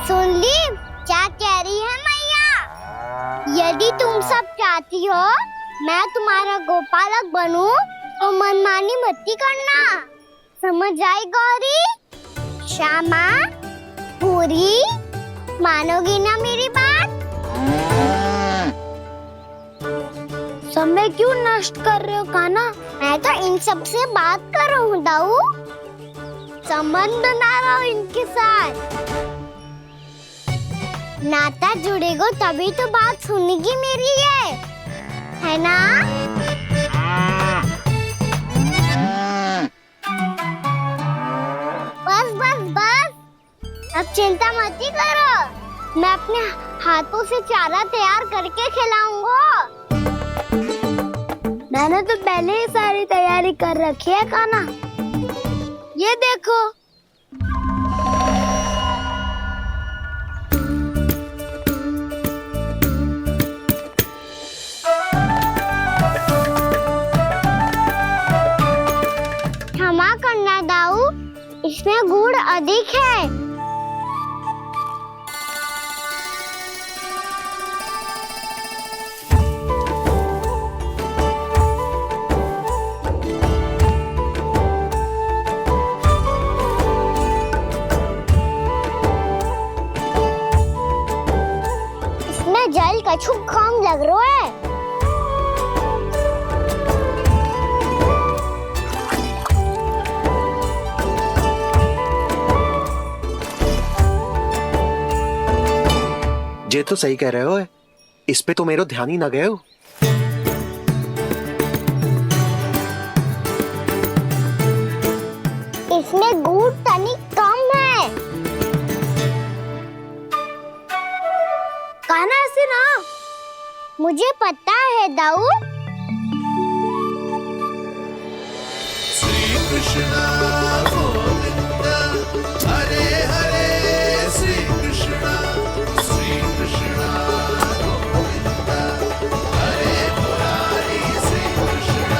सुन ली क्या कह रही है मैया? यदि तुम सब चाहती हो मैं तुम्हारा गोपालक बनूं तो मनमानी मत करना, समझ आई गौरी? श्यामा, पूरी, मानोगी ना मेरी बात? समय क्यों नष्ट कर रहे हो कान्हा? मैं तो इन सब से बात कर रहा हूँ दाऊ, संबंध बना रहा हूँ इनके साथ। नाता जुड़ेगा तभी तो बात सुनेगी मेरी, ये है ना? बस बस बस, अब चिंता मत ही करो, मैं अपने हाथों से चारा तैयार करके खिलाऊंगा। मैंने तो पहले ही सारी तैयारी कर रखी है कान्हा, ये देखो। क्षमा करना दाऊ, इसमें गुड़ अधिक है। इसमें जल कछु कम लग रहा है। ये तो सही कह रहे हो, इस पे तो मेरे ध्यान ही ना गए हो। इसमें गुड़ तनिक कम है। कान्हा ऐसे ना, मुझे पता है दाऊ। श्री कृष्ण गोविंद हरे हरे, श्री कृष्ण गोविंद हरे मुरारी, श्री कृष्ण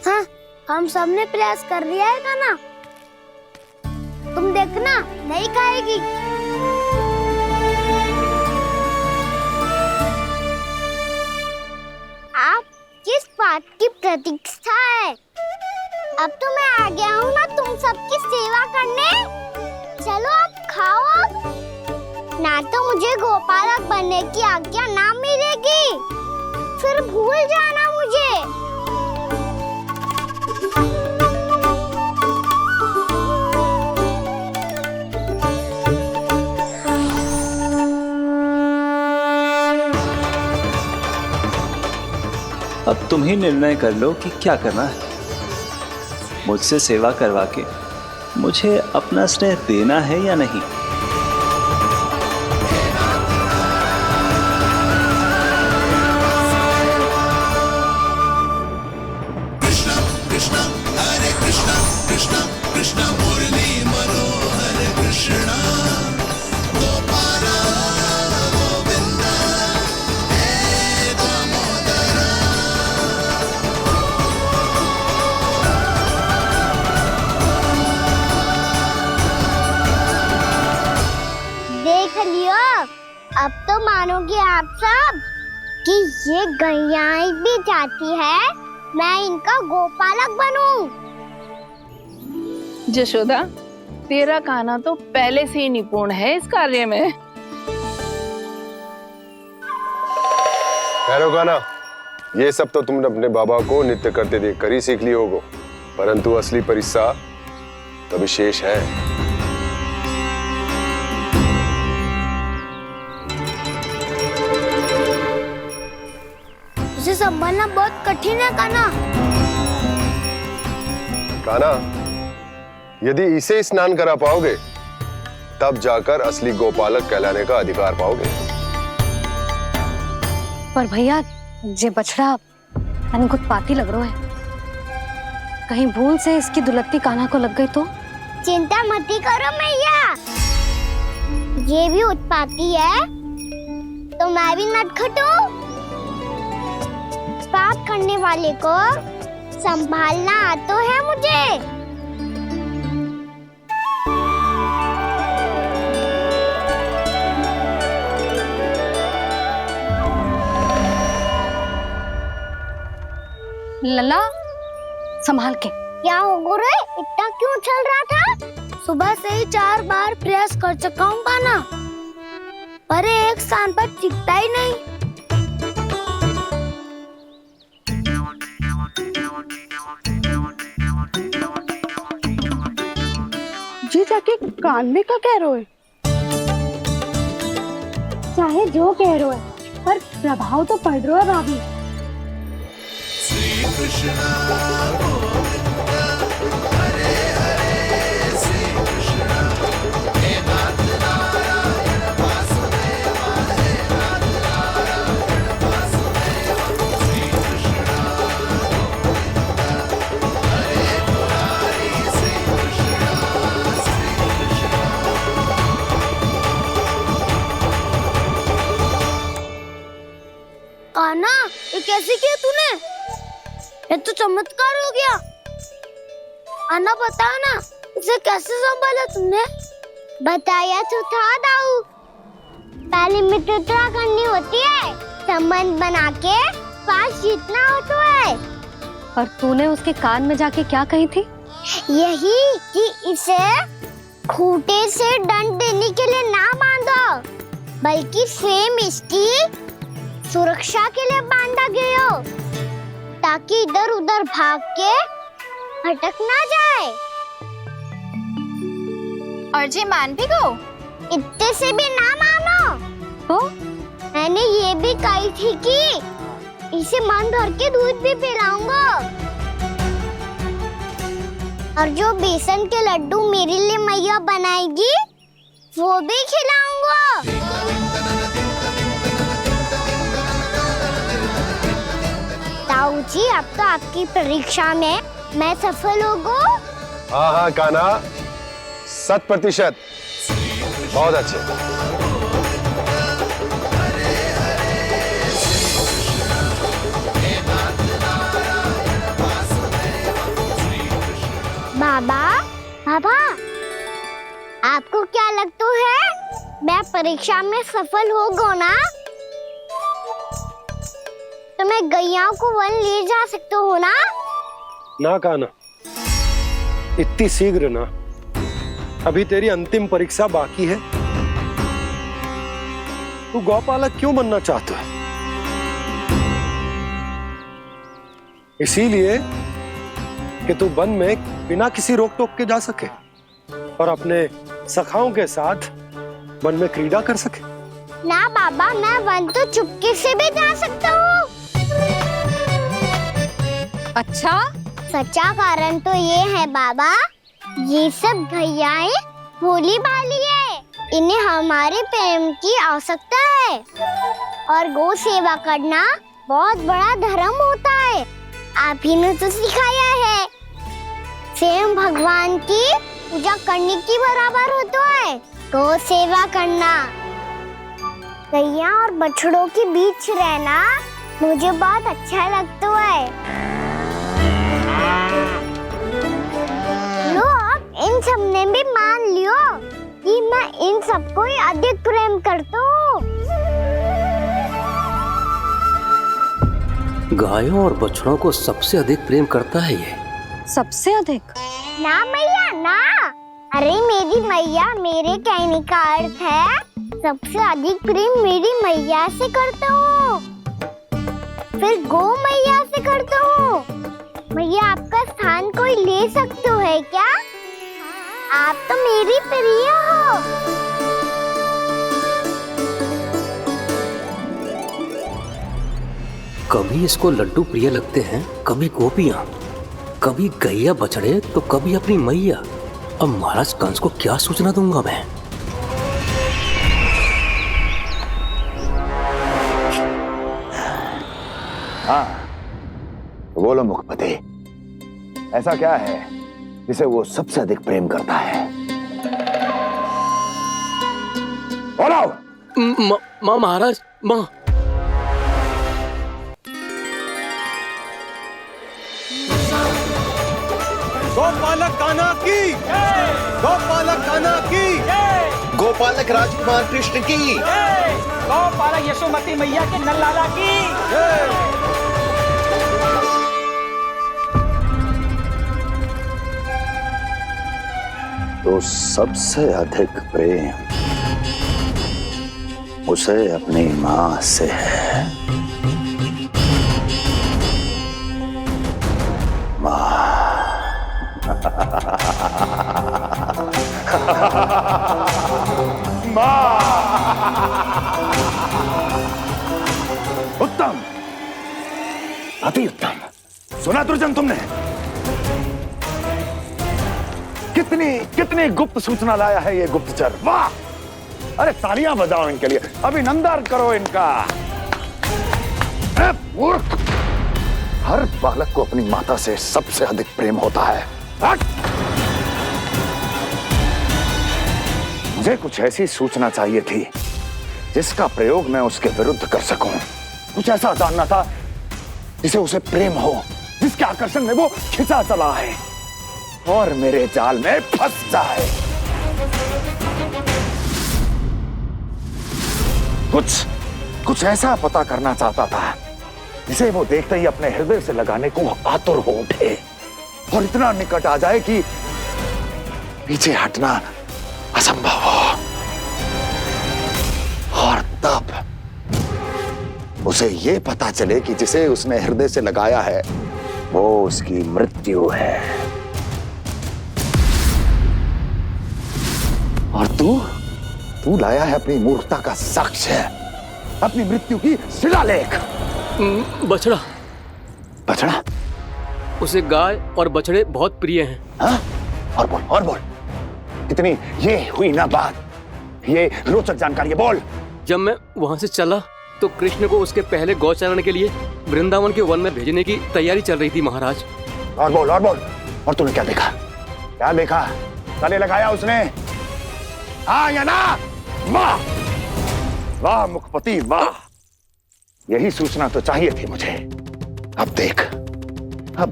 हाँ, हम सबने प्रयास कर लिया है कान्हा, तुम देखना नहीं खाएगी। आप किस बात की प्रतीक्षा है? अब तो मैं आ गया हूँ ना तुम सबकी सेवा करने। चलो अब खाओ अब। ना तो मुझे गोपालक बनने की आज्ञा ना मिलेगी, फिर भूल जाना मुझे। अब तुम ही निर्णय कर लो कि क्या करना है। मुझसे सेवा करवा के मुझे अपना स्नेह देना है या नहीं। कृष्ण कृष्ण हरे कृष्ण, कृष्ण कृष्ण मुरली मनोहर कृष्ण, गोपाल गोविंद हे दामोदर। मानोगे आप सब कि ये गैयाएं भी चाहती है मैं इनका गोपालक बनूं? जशोदा, तेरा कान्हा तो पहले से ही निपुण है इस कार्य में। खैर कान्हा, ये सब तो तुमने अपने बाबा को नृत्य करते देखकर ही सीख ली होगो, परंतु असली परिस्सा तो विशेष है। उसे संभालना बहुत कठिन है कान्हा। कान्हा, यदि इसे स्नान करा पाओगे तब जाकर असली गोपालक कहलाने का अधिकार पाओगे। पर भैया, ये बछड़ा उत्पाती लग रहा है। कहीं भूल से इसकी दुलत्ती कान्हा को लग गई तो? चिंता मत करो मैया, ये भी उत्पाती है तो मैं भी नटखट हूँ। पाप करने वाले को संभालना आता है मुझे। लला, संभाल के। क्या हो गुरु, इतना क्यों चल रहा था? सुबह से ही 4 बार प्रयास कर चुका हूँ कान्हा, पर एक स्थान पर टिकता ही नहीं। जी जाके कान में क्या कह रहे हो? चाहे जो कह रहे हो, पर प्रभाव तो पड़ रहा है भाभी। श्री कृष्णा गोविंद हरे हरे, श्री कृष्णा हे नाथ नारायण वासुदेव, हे नाथ नारायण वासुदेव, श्री कृष्णा गोविंद हरे मुरारी, श्री कृष्णा, श्री कृष्णा। कान्हा, ये कैसे किया तूने? ये तो चमत्कार हो गया। अन्ना बता ना, इसे कैसे संभाला तुमने? बताया तो था दाऊ। पहले मित्रता करनी होती है, संबंध बना के पास जीतना होता है। और तूने उसके कान में जाके क्या कही थी? यही कि इसे खूंटे से दंड देने के लिए ना बांधो, बल्कि स्वयं इसकी सुरक्षा के लिए बांधा गया हो, ताकि इधर उधर भाग के भटक ना जाए। और जी मान भी गो? इतने से भी ना मानो। तो मैंने ये भी कही थी कि इसे मन भर के दूध भी पिलाऊंगा, और जो बेसन के लड्डू मेरे लिए मैया बनाएगी वो भी खिलाऊंगा। ताऊ जी, अब तो आपकी परीक्षा में मैं सफल होगा। हाँ हाँ कान्हा, 100%। बहुत अच्छे। बाबा, बाबा, आपको क्या लगता है मैं परीक्षा में सफल होगा ना? तो मैं गैयाओं को वन ले जा सकता हूँ ना? ना कान्हा, इतनी शीघ्र ना। अभी तेरी अंतिम परीक्षा बाकी है। तू गौपालक क्यों बनना चाहता है? इसीलिए कि तू वन में बिना किसी रोक टोक के जा सके और अपने सखाओं के साथ वन में क्रीड़ा कर सके। ना बाबा, मैं वन तो चुपके से भी जा सकता हूँ। अच्छा? सच्चा कारण तो ये है बाबा, ये सब गैयाएं भोली भाली है, इन्हें हमारे प्रेम की आवश्यकता है, और गौ सेवा करना बहुत बड़ा धर्म होता है। आप ही ने तो सिखाया है, स्वयं भगवान की पूजा करने की बराबर होता है गौ सेवा करना। गैया और बछड़ों के बीच रहना मुझे बहुत अच्छा लगता है। लो, आप इन सब ने भी मान लियो कि मैं इन सबको ही अधिक प्रेम करता हूँ। गायों और बछड़ों को सबसे अधिक प्रेम करता है ये। सबसे अधिक? ना मैया ना, अरे मेरी मैया, मेरे कहने का अर्थ है सबसे अधिक प्रेम मेरी मैया से करता हूँ, फिर गौ मैया से करता हूँ। मैया आपका स्थान कोई ले सकते है क्या? आप तो मेरी प्रिय हो। कभी इसको लड्डू प्रिय लगते हैं, कभी गोपियां, कभी गैया बछड़े, तो कभी अपनी मैया। अब महाराज कंस को क्या सूचना दूंगा मैं? हाँ, बोलो मुखपति, ऐसा क्या है जिसे वो सबसे अधिक प्रेम करता है? बोलो। माँ महाराज, माँ। गोपालक कान्हा की, गोपालक कान्हा की, गोपालक राजकुमार कृष्ण की, गौपालक यशोमती मैया के नल्लाला की। तो सबसे अधिक प्रेम उसे अपनी माँ से है। माँ। उत्तम, अति उत्तम। सुना दुर्जन तुमने? कितनी कितनी गुप्त सूचना लाया है ये गुप्तचर। वाह! अरे तालियां बजाओ इनके लिए, अभिनंदन करो इनका। मूर्ख! हर बालक को अपनी माता से सबसे अधिक प्रेम होता है। मुझे कुछ ऐसी सूचना चाहिए थी जिसका प्रयोग मैं उसके विरुद्ध कर सकूं। कुछ ऐसा जानना था जिसे उसे प्रेम हो, जिसके आकर्षण में वो खिंचा चला है और मेरे जाल में फंस जाए। कुछ ऐसा पता करना चाहता था जिसे वो देखते ही अपने हृदय से लगाने को आतुर हो उठे और इतना निकट आ जाए कि पीछे हटना असंभव हो। और तब उसे ये पता चले कि जिसे उसने हृदय से लगाया है वो उसकी मृत्यु है। और तू लाया है अपनी मूर्खता का साक्ष्य, अपनी मृत्यु की शिलालेख। बछड़ा। बछड़ा? उसे गाय और बछड़े बहुत प्रिय हैं। हाँ? और बोल। इतनी ये हुई ना बात, ये रोचक जानकारी बोल। जब मैं वहां से चला तो कृष्ण को उसके पहले गौचारण के लिए वृंदावन के वन में भेजने की तैयारी चल रही थी महाराज। और बोल। और तूने क्या देखा? क्या देखा? गले लगाया उसने? हाँ या ना? वाह वाह मुखपति वाह, यही सूचना तो चाहिए थी मुझे। अब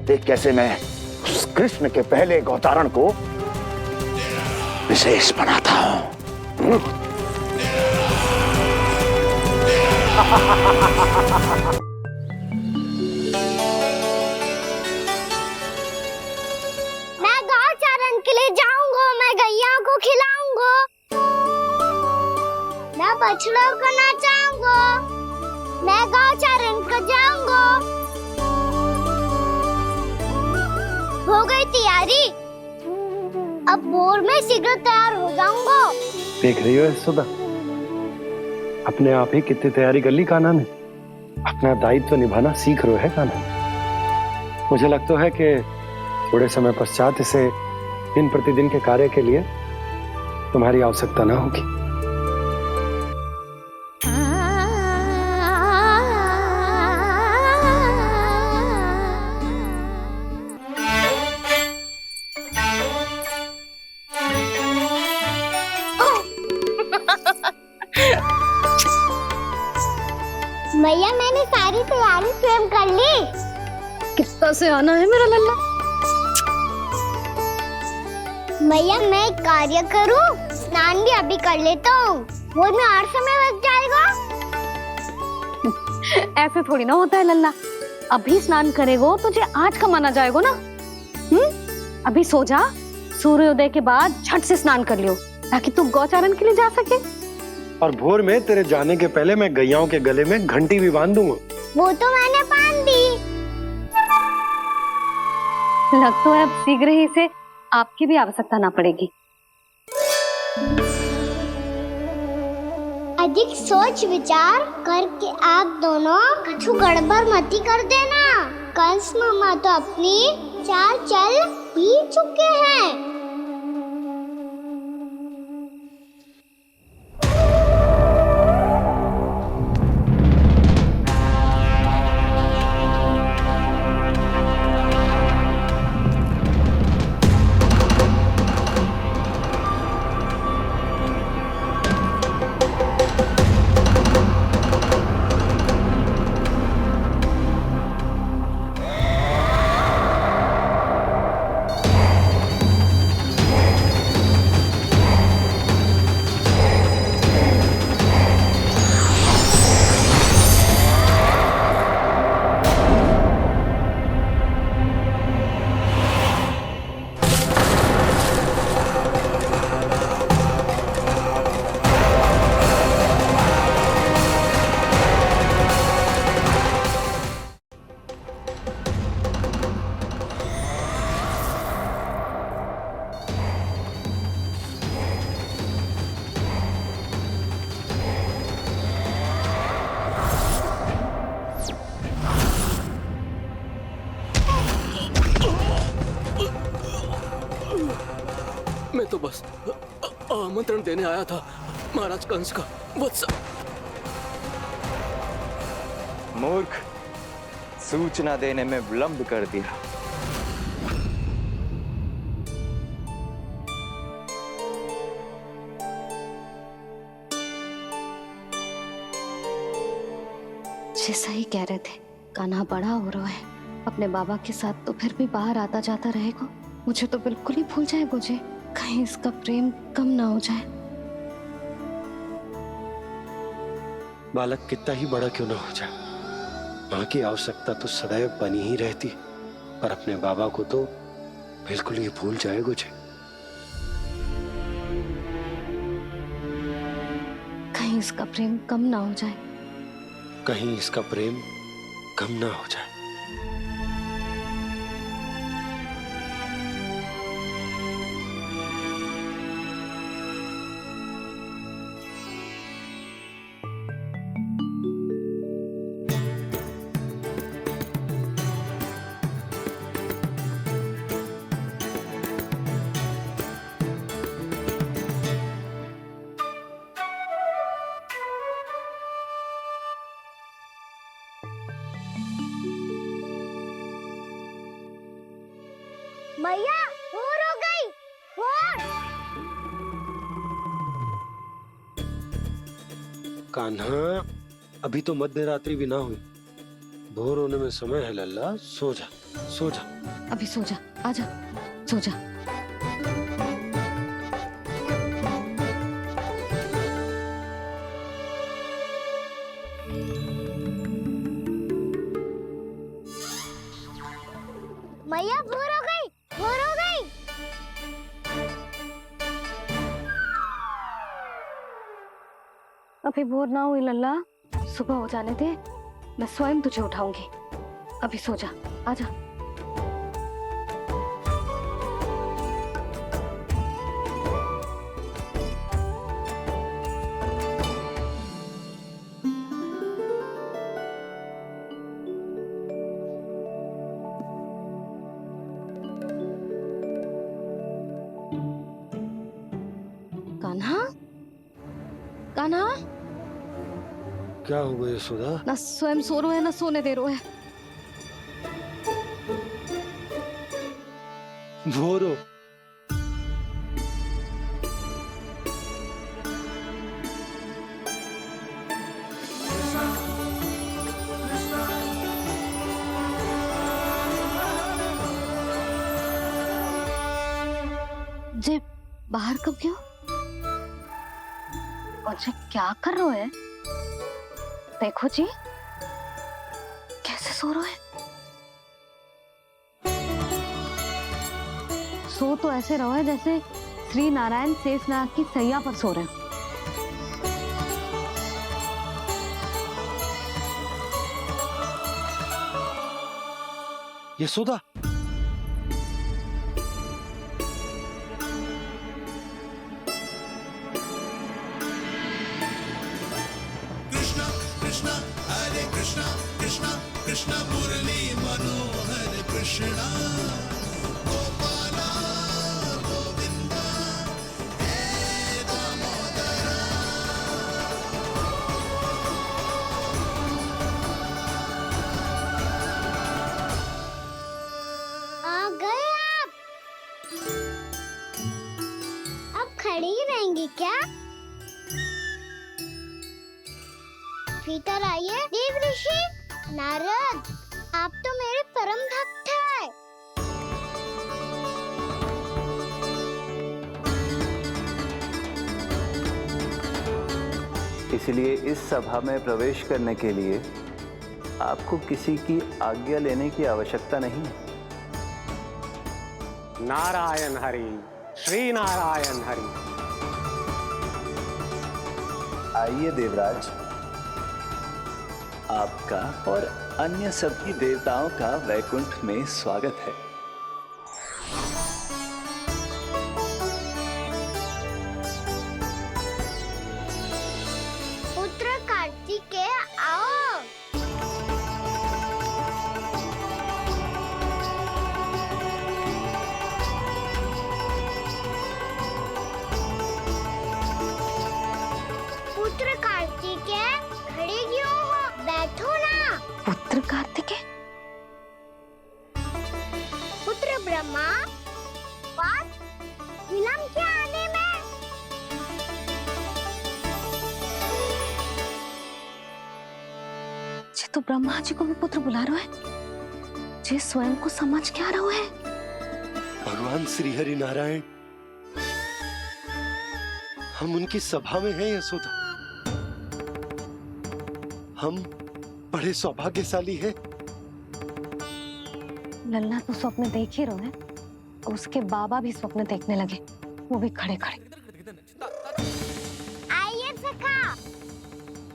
देख कैसे मैं उस कृष्ण के पहले गौचारण को विशेष बनाता हूं। मैं गौचारण के लिए जाऊंगा, मैं गैया को खिलाऊंगा, मैं बछड़ों को नचाऊंगा, मैं गौचारण को जाऊंगा। हो गई तैयारी, अब भोर में शीघ्र तैयार हो जाऊंगा। देख रही हो यशोदा, अपने आप ही कितनी तैयारी कर ली कान्हा ने। अपना दायित्व निभाना सीख रहे है कान्हा। मुझे लगता है कि थोड़े समय पश्चात इसे दिन प्रतिदिन के कार्य के लिए तुम्हारी आवश्यकता ना होगी। मैया मैंने सारी तैयारी स्वयं कर ली। कितना से आना है मेरा लल्ला? मैया मैं एक कार्य करूं, स्नान भी अभी कर लेता हूँ, वो में और समय लग जाएगा। ऐसे थोड़ी ना होता है लल्ला, अभी स्नान करेगो तुझे आज का माना जाएगा ना। अभी सो जा, सूर्योदय के बाद झट से स्नान कर लियो ताकि तू गौचारण के लिए जा सके। और भोर में तेरे जाने के पहले मैं गैयाओं के गले में घंटी भी बांध दूंगा। वो तो मैंने बांध दी। लग तो है अब शीघ्र ही इसे आपकी भी आवश्यकता ना पड़ेगी। अधिक सोच विचार करके आप दोनों कछु गड़बड़ मती कर देना। कंस मामा तो अपनी चाल चल ही चुके हैं। मैं तो बस आमंत्रण देने आया था महाराज कंस का। वत्स मूर्ख, सूचना देने में विलंब कर दिया। जैसा ही कह रहे थे, कान्हा बड़ा हो रहा है, अपने बाबा के साथ तो फिर भी बाहर आता जाता रहेगा। मुझे तो बिल्कुल ही भूल जाएगा मुझे, कहीं इसका प्रेम कम ना हो जाए। बालक कितना ही बड़ा क्यों ना हो जाए, माँ की आवश्यकता तो सदैव बनी ही रहती, पर अपने बाबा को तो बिल्कुल ही भूल जाए मुझे। कहीं इसका प्रेम कम ना हो जाए, कहीं इसका प्रेम कम ना हो जाए। मैया भोर हो गई। भोर। कान्हा, अभी तो मध्य रात्रि भी ना हुई, भोर होने में समय है लल्ला। सो जा, सो जा। अभी सो जा, आजा, सो जा। मैया भोर हो गई, भोर हो गई। अभी भोर ना हुई लल्ला, सुबह हो जाने दे, मैं स्वयं तुझे उठाऊंगी। अभी सो जा, आजा। कान्हा, कान्हा, क्या हो गया यशोदा? ना स्वयं सो रहे है ना सोने दे रहे है। भोर हो। जे बाहर कब गयो? और जे क्या कर रहे है? देखो जी, कैसे सो रहे हैं। सो तो ऐसे रहो है जैसे श्री नारायण शेषनाग की सैया पर सो रहे हो। यशोदा, कृष्णा कृष्णा हरे कृष्णा कृष्णा कृष्णा मुरली मनोहर कृष्णा गोपाला गोविंदा हे दामोदरा। आ गए आप। अब खड़ी ही रहेंगी क्या? भीतर आइए। देव ऋषि नारद, आप तो मेरे परम भक्त हैं। इसलिए इस सभा में प्रवेश करने के लिए आपको किसी की आज्ञा लेने की आवश्यकता नहीं है। नारायण हरि, श्री नारायण हरि। आइए देवराज, आपका और अन्य सभी देवताओं का वैकुंठ में स्वागत है। पुत्र कार्तिकेय आओ। पुत्र कार्तिकेय खड़े क्यों हो? बैठो ना। पुत्र कार्तिकेय? पुत्र ब्रह्मा, बात विलंब क्या आने में? जे तो ब्रह्मा जी को भी पुत्र बुला रहा है, जे स्वयं को समझ क्या रहा है। भगवान श्री हरि नारायण, हम उनकी सभा में हैं यशोदा। हम बड़े सौभाग्यशाली हैं। लल्ला तो स्वप्न देख ही रहे हैं, और उसके बाबा भी स्वप्न देखने लगे, वो भी खड़े खड़े। आइए सखा,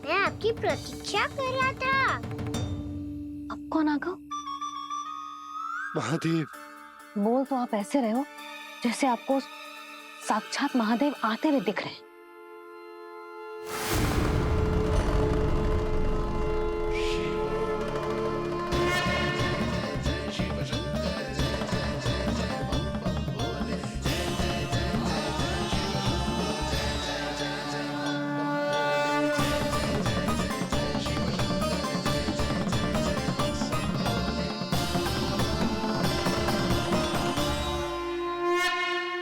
मैं आपकी प्रतीक्षा कर रहा था। अब कौन आ गया? महादेव। बोल तो आप ऐसे रहे हो जैसे आपको साक्षात महादेव आते हुए दिख रहे हैं।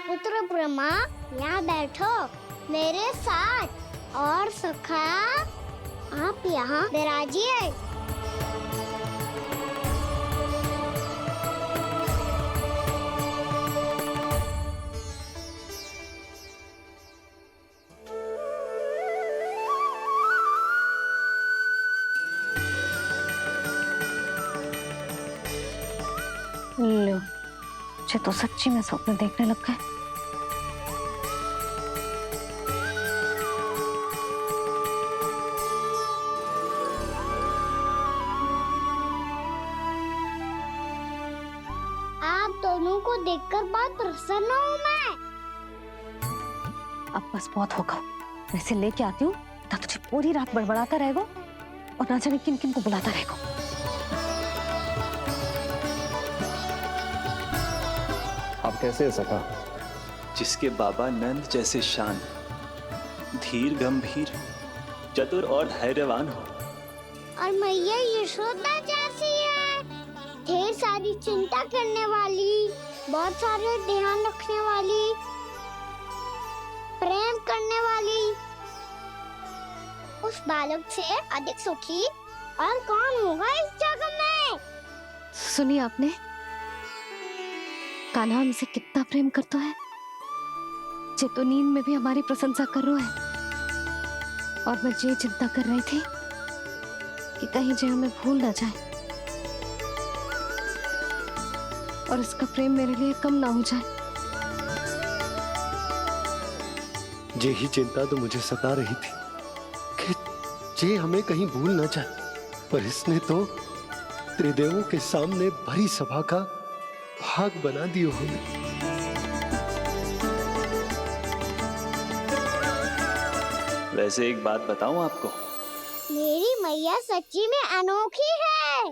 पुत्र ब्रह्मा, यहाँ बैठो मेरे साथ। और सखा, आप यहाँ विराजिए। लो, मुझे तो सच्ची में स्वप्न देखने लग गए। आप दोनों को देखकर बहुत प्रसन्न हूँ मैं। अब बस बहुत होगा, वैसे लेके आती हूँ ना, तुझे पूरी रात बड़बड़ाता रहेगा और ना जाने किन किन को बुलाता रहेगा। आप कैसे सखा? जिसके बाबा नंद जैसे शांत, धीर गंभीर, चतुर और धैर्यवान हो, और मैया यशोदा जैसी है, ढेर सारी चिंता करने वाली, बहुत सारे ध्यान रखने वाली, प्रेम करने वाली। उस बालक से अधिक सुखी और कौन होगा इस जगत में? सुनिए आपने, कान्हा हमसे कितना प्रेम करता है, जे तो नींद में भी हमारी प्रशंसा कर रहा है। और मैं ये चिंता कर रही थी कि कहीं जे हमें भूल ना जाए और इसका प्रेम मेरे लिए कम ना हो जाए। यही चिंता तो मुझे सता रही थी कि जे हमें कहीं भूल न जाए, पर इसने तो त्रिदेवों के सामने भरी सभा का भाग बना दियो हमें। वैसे एक बात बताऊं आपको, मेरी मैया सच्ची में अनोखी है।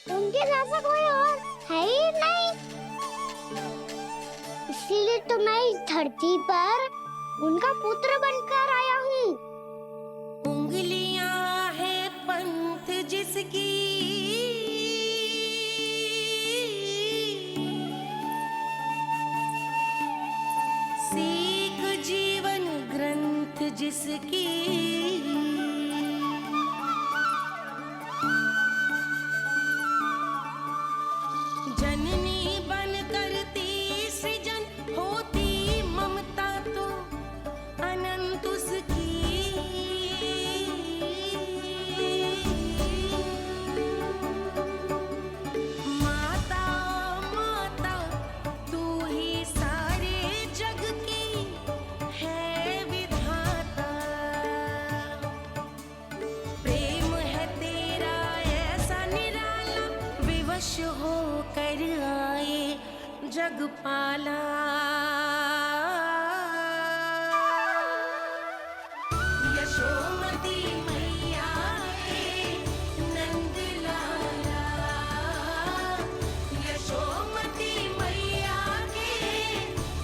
उनके जैसा कोई और है ही नहीं। इसीलिए तो मैं इस धरती पर उनका पुत्र बनकर आया हूँ। उंगलियां है पंथ जिसकी, सीख जीवन ग्रंथ जिसकी, जननी बन करती सृजन होती ममता तो अनंत उसकी। माता माता तू ही सारे जग की है विधाता। प्रेम है तेरा ऐसा निराला, विवश हो कर आए जग पाला। यशोमती मैया के नंद लाला, यशोमती मैया के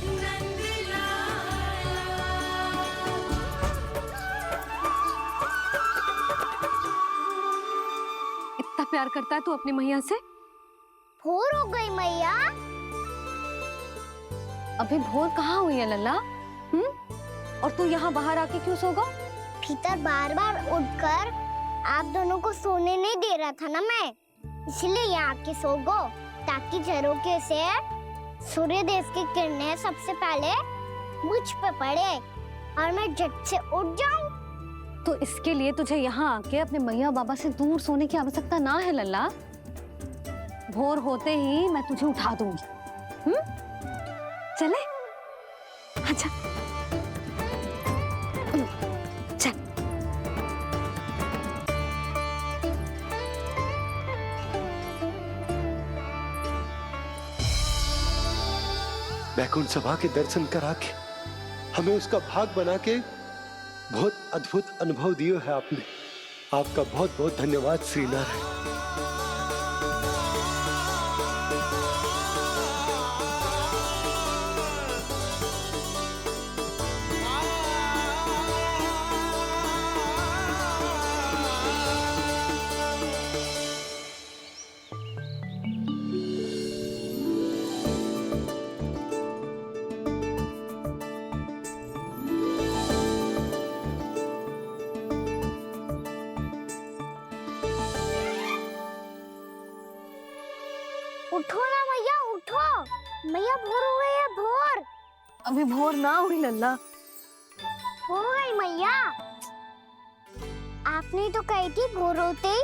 नंद लाला। इतना प्यार करता है तू अपनी मैया से? भोर हो गई मैया। अभी भोर कहाँ हुई है लल्ला? और तू यहाँ बाहर आके क्यों सो गया? भीतर बार बार उठकर आप दोनों को सोने नहीं दे रहा था ना मैं, इसलिए यहाँ आके सो गो, ताकि झरोखे से सूर्य देव की किरणें सबसे पहले मुझ पे पड़े और मैं झट से उठ जाऊं। तो इसके लिए तुझे यहाँ आके अपने मैया बाबा से दूर सोने की आवश्यकता ना है लल्ला। भोर होते ही मैं तुझे उठा दूंगी। चले? अच्छा चल। वैकुंठ सभा के दर्शन करा के हमें उसका भाग बना के बहुत अद्भुत अनुभव दियो है आपने। आपका बहुत बहुत धन्यवाद श्री नारायण। उठो ना मैया, उठो। मैया भोर हो गई है, भोर। अभी भोर ना हुई लल्ला। हो गई मैया। आपने तो कही थी भोर होते ही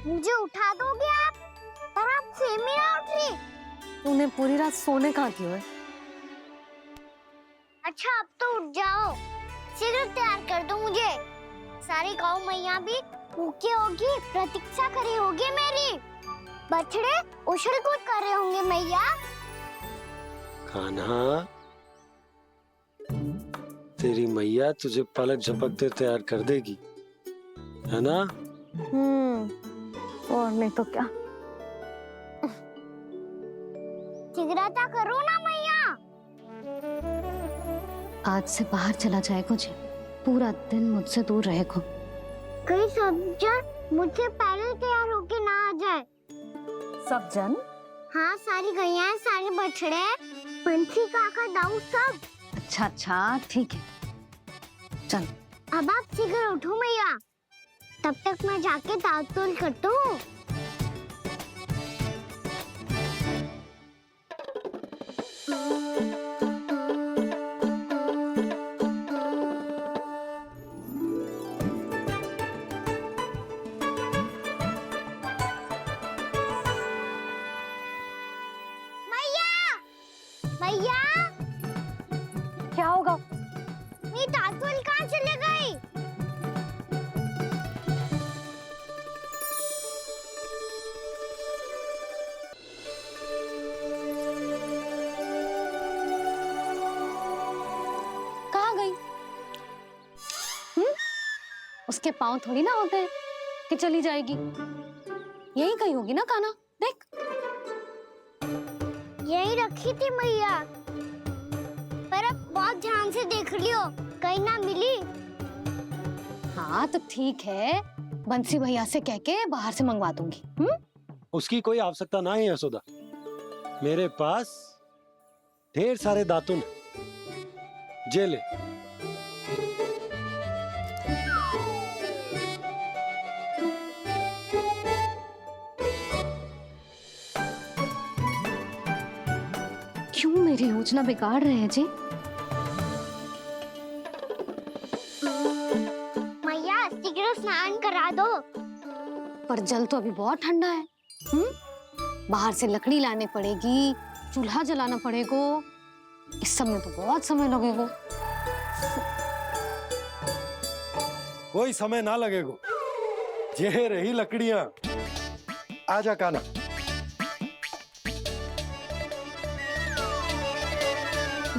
मुझे उठा दोगे आप, पर आप सेम ही ना उठ रही। तूने पूरी रात सोने कहाँ की है? अच्छा अब तो उठ जाओ, शीघ्र तैयार कर दो मुझे। सारी गाँव मैया भी भूखी होगी, प्रतीक्षा करी होगी मेरी। बछड़े उछल कूद कर रहे होंगे मैया। कान्हा, तेरी मैया तुझे पलक झपकते तैयार कर देगी, है ना? और नहीं तो क्या। शीघ्रता करो ना मैया। आज से बाहर चला जाएगा जी, पूरा दिन मुझसे दूर रहेगा। कहीं सब जन मुझसे पहले तैयार होके ना आ जाए। सब जन? हाँ, सारी गैया, सारे बछड़े, पंछी, काका, दाऊ सब। अच्छा अच्छा ठीक है, चल। अब आप शीघ्र उठो मैया, तब तक मैं जाके दांत तोल करता हूँ। मैया, क्या होगा? दातुल कहाँ चले गई? कहाँ गई? उसके पाँव थोड़ी ना होते हैं कि चली जाएगी। यही कहीं होगी ना कान्हा, देख। यही रखी थी मैया, पर अब बहुत ध्यान से देख लियो, कहीं ना मिली। हाँ तो ठीक है, बंसी भैया से कह के बाहर से मंगवा दूंगी। उसकी कोई आवश्यकता ना है यशोदा, मेरे पास ढेर सारे दातुन जे ले। क्यों मेरी योजना बिगाड़ रहे हैं जी? मैया शीघ्र स्नान करा दो। पर जल तो अभी बहुत ठंडा है। बाहर से लकड़ी लाने पड़ेगी, चूल्हा जलाना पड़ेगा। इस सब में तो बहुत समय लगेगा। कोई समय ना लगेगा, ये रही लकड़ियां। आजा कान्हा।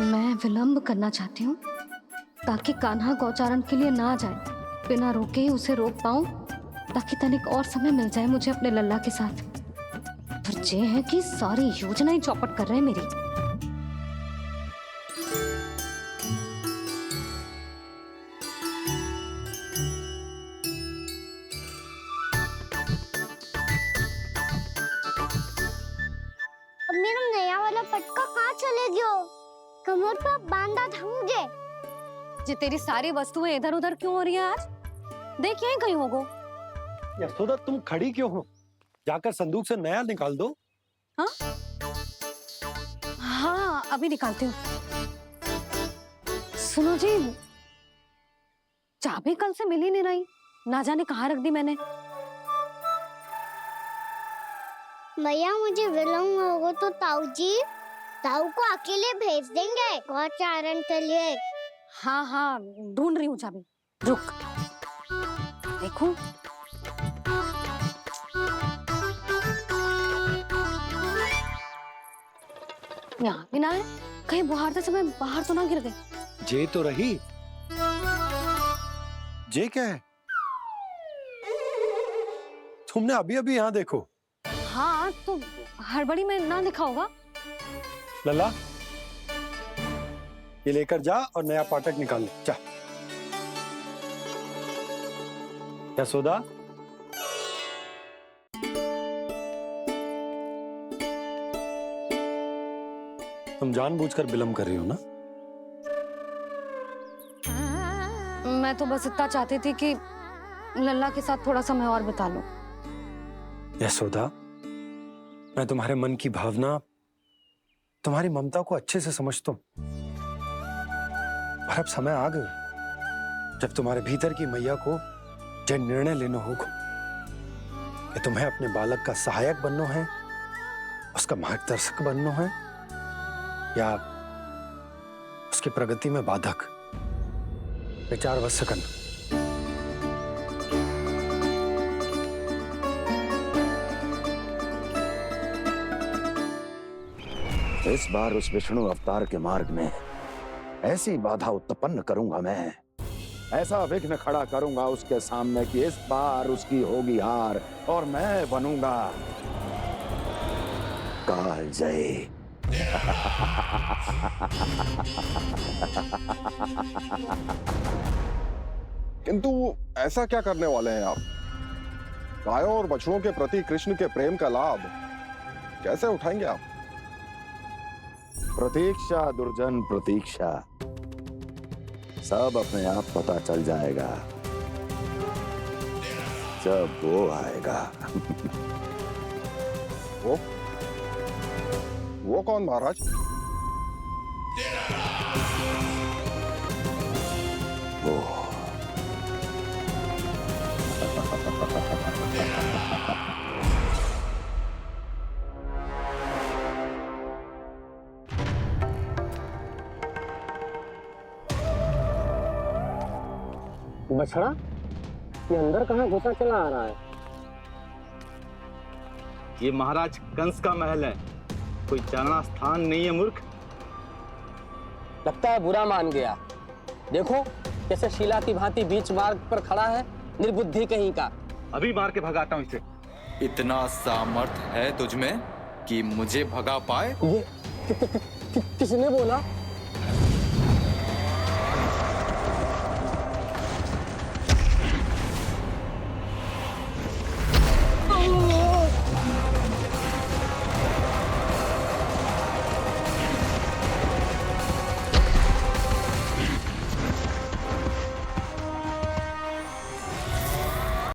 मैं विलंब करना चाहती हूँ ताकि कान्हा गौचारण के लिए ना जाए। बिना रोके ही उसे रोक पाऊं, ताकि तनिक और समय मिल जाए मुझे अपने लल्ला के साथ। पर ये है कि सारी योजना ही चौपट कर रहे हैं मेरी। अब मेरा नया वाला पटका कहाँ चले गयो? कमर पर बांधा था मुझे। जे तेरी सारी वस्तुएं इधर उधर क्यों हो रही है आज? देख यहीं कहीं होगो। यशोदा तुम खड़ी क्यों हो? जाकर संदूक से नया निकाल दो। हाँ हाँ अभी निकालती हूँ। सुनो जी, चाबी कल से मिल ही नहीं रही, ना जाने कहाँ रख दी मैंने। मैया मुझे विलम्ब होगा तो ताऊ को अकेले भेज देंगे गौचारण के लिए। हाँ हाँ ढूंढ रही हूँ चाबी, रुक। देखूं। यहाँ भी ना है, कहीं बुहारते समय बाहर तो ना गिर गई। जे तो रही। जे क्या है? तुमने अभी अभी यहाँ देखो। हाँ तो हड़बड़ी में ना दिखा होगा। लल्ला, ये लेकर जा और नया पाठक निकाल ले, जा। यशोदा, तुम जानबूझकर विलंब कर रही हो ना? मैं तो बस इतना चाहती थी कि लल्ला के साथ थोड़ा समय और बिता लूं। यशोदा, मैं तुम्हारे मन की भावना, तुम्हारी ममता को अच्छे से समझता हूं। पर अब समय आ गया जब तुम्हारे भीतर की मैया को जो निर्णय लेना होगा कि तुम्हें अपने बालक का सहायक बनना है, उसका मार्गदर्शक बनना है, या उसकी प्रगति में बाधक। विचार अवश्य करना। इस बार उस विष्णु अवतार के मार्ग में ऐसी बाधा उत्पन्न करूंगा मैं, ऐसा विघ्न खड़ा करूंगा उसके सामने कि इस बार उसकी होगी हार और मैं बनूंगा कालजयी। किंतु ऐसा क्या करने वाले हैं आप? गायों और बछड़ों के प्रति कृष्ण के प्रेम का लाभ कैसे उठाएंगे आप? प्रतीक्षा दुर्जन प्रतीक्षा, सब अपने आप पता चल जाएगा जब वो आएगा। वो कौन महाराज? वो बछड़ा ये अंदर कहाँ घुसा चला आ रहा है? ये महाराज कंस का महल है, कोई जाना स्थान नहीं है मूर्ख। लगता है बुरा मान गया। देखो कैसे शीला की भांति बीच मार्ग पर खड़ा है, निर्बुद्धि कहीं का। अभी मार के भगाता हूँ इसे। इतना सामर्थ है तुझमें कि मुझे भगा पाए? ये किसने बोला?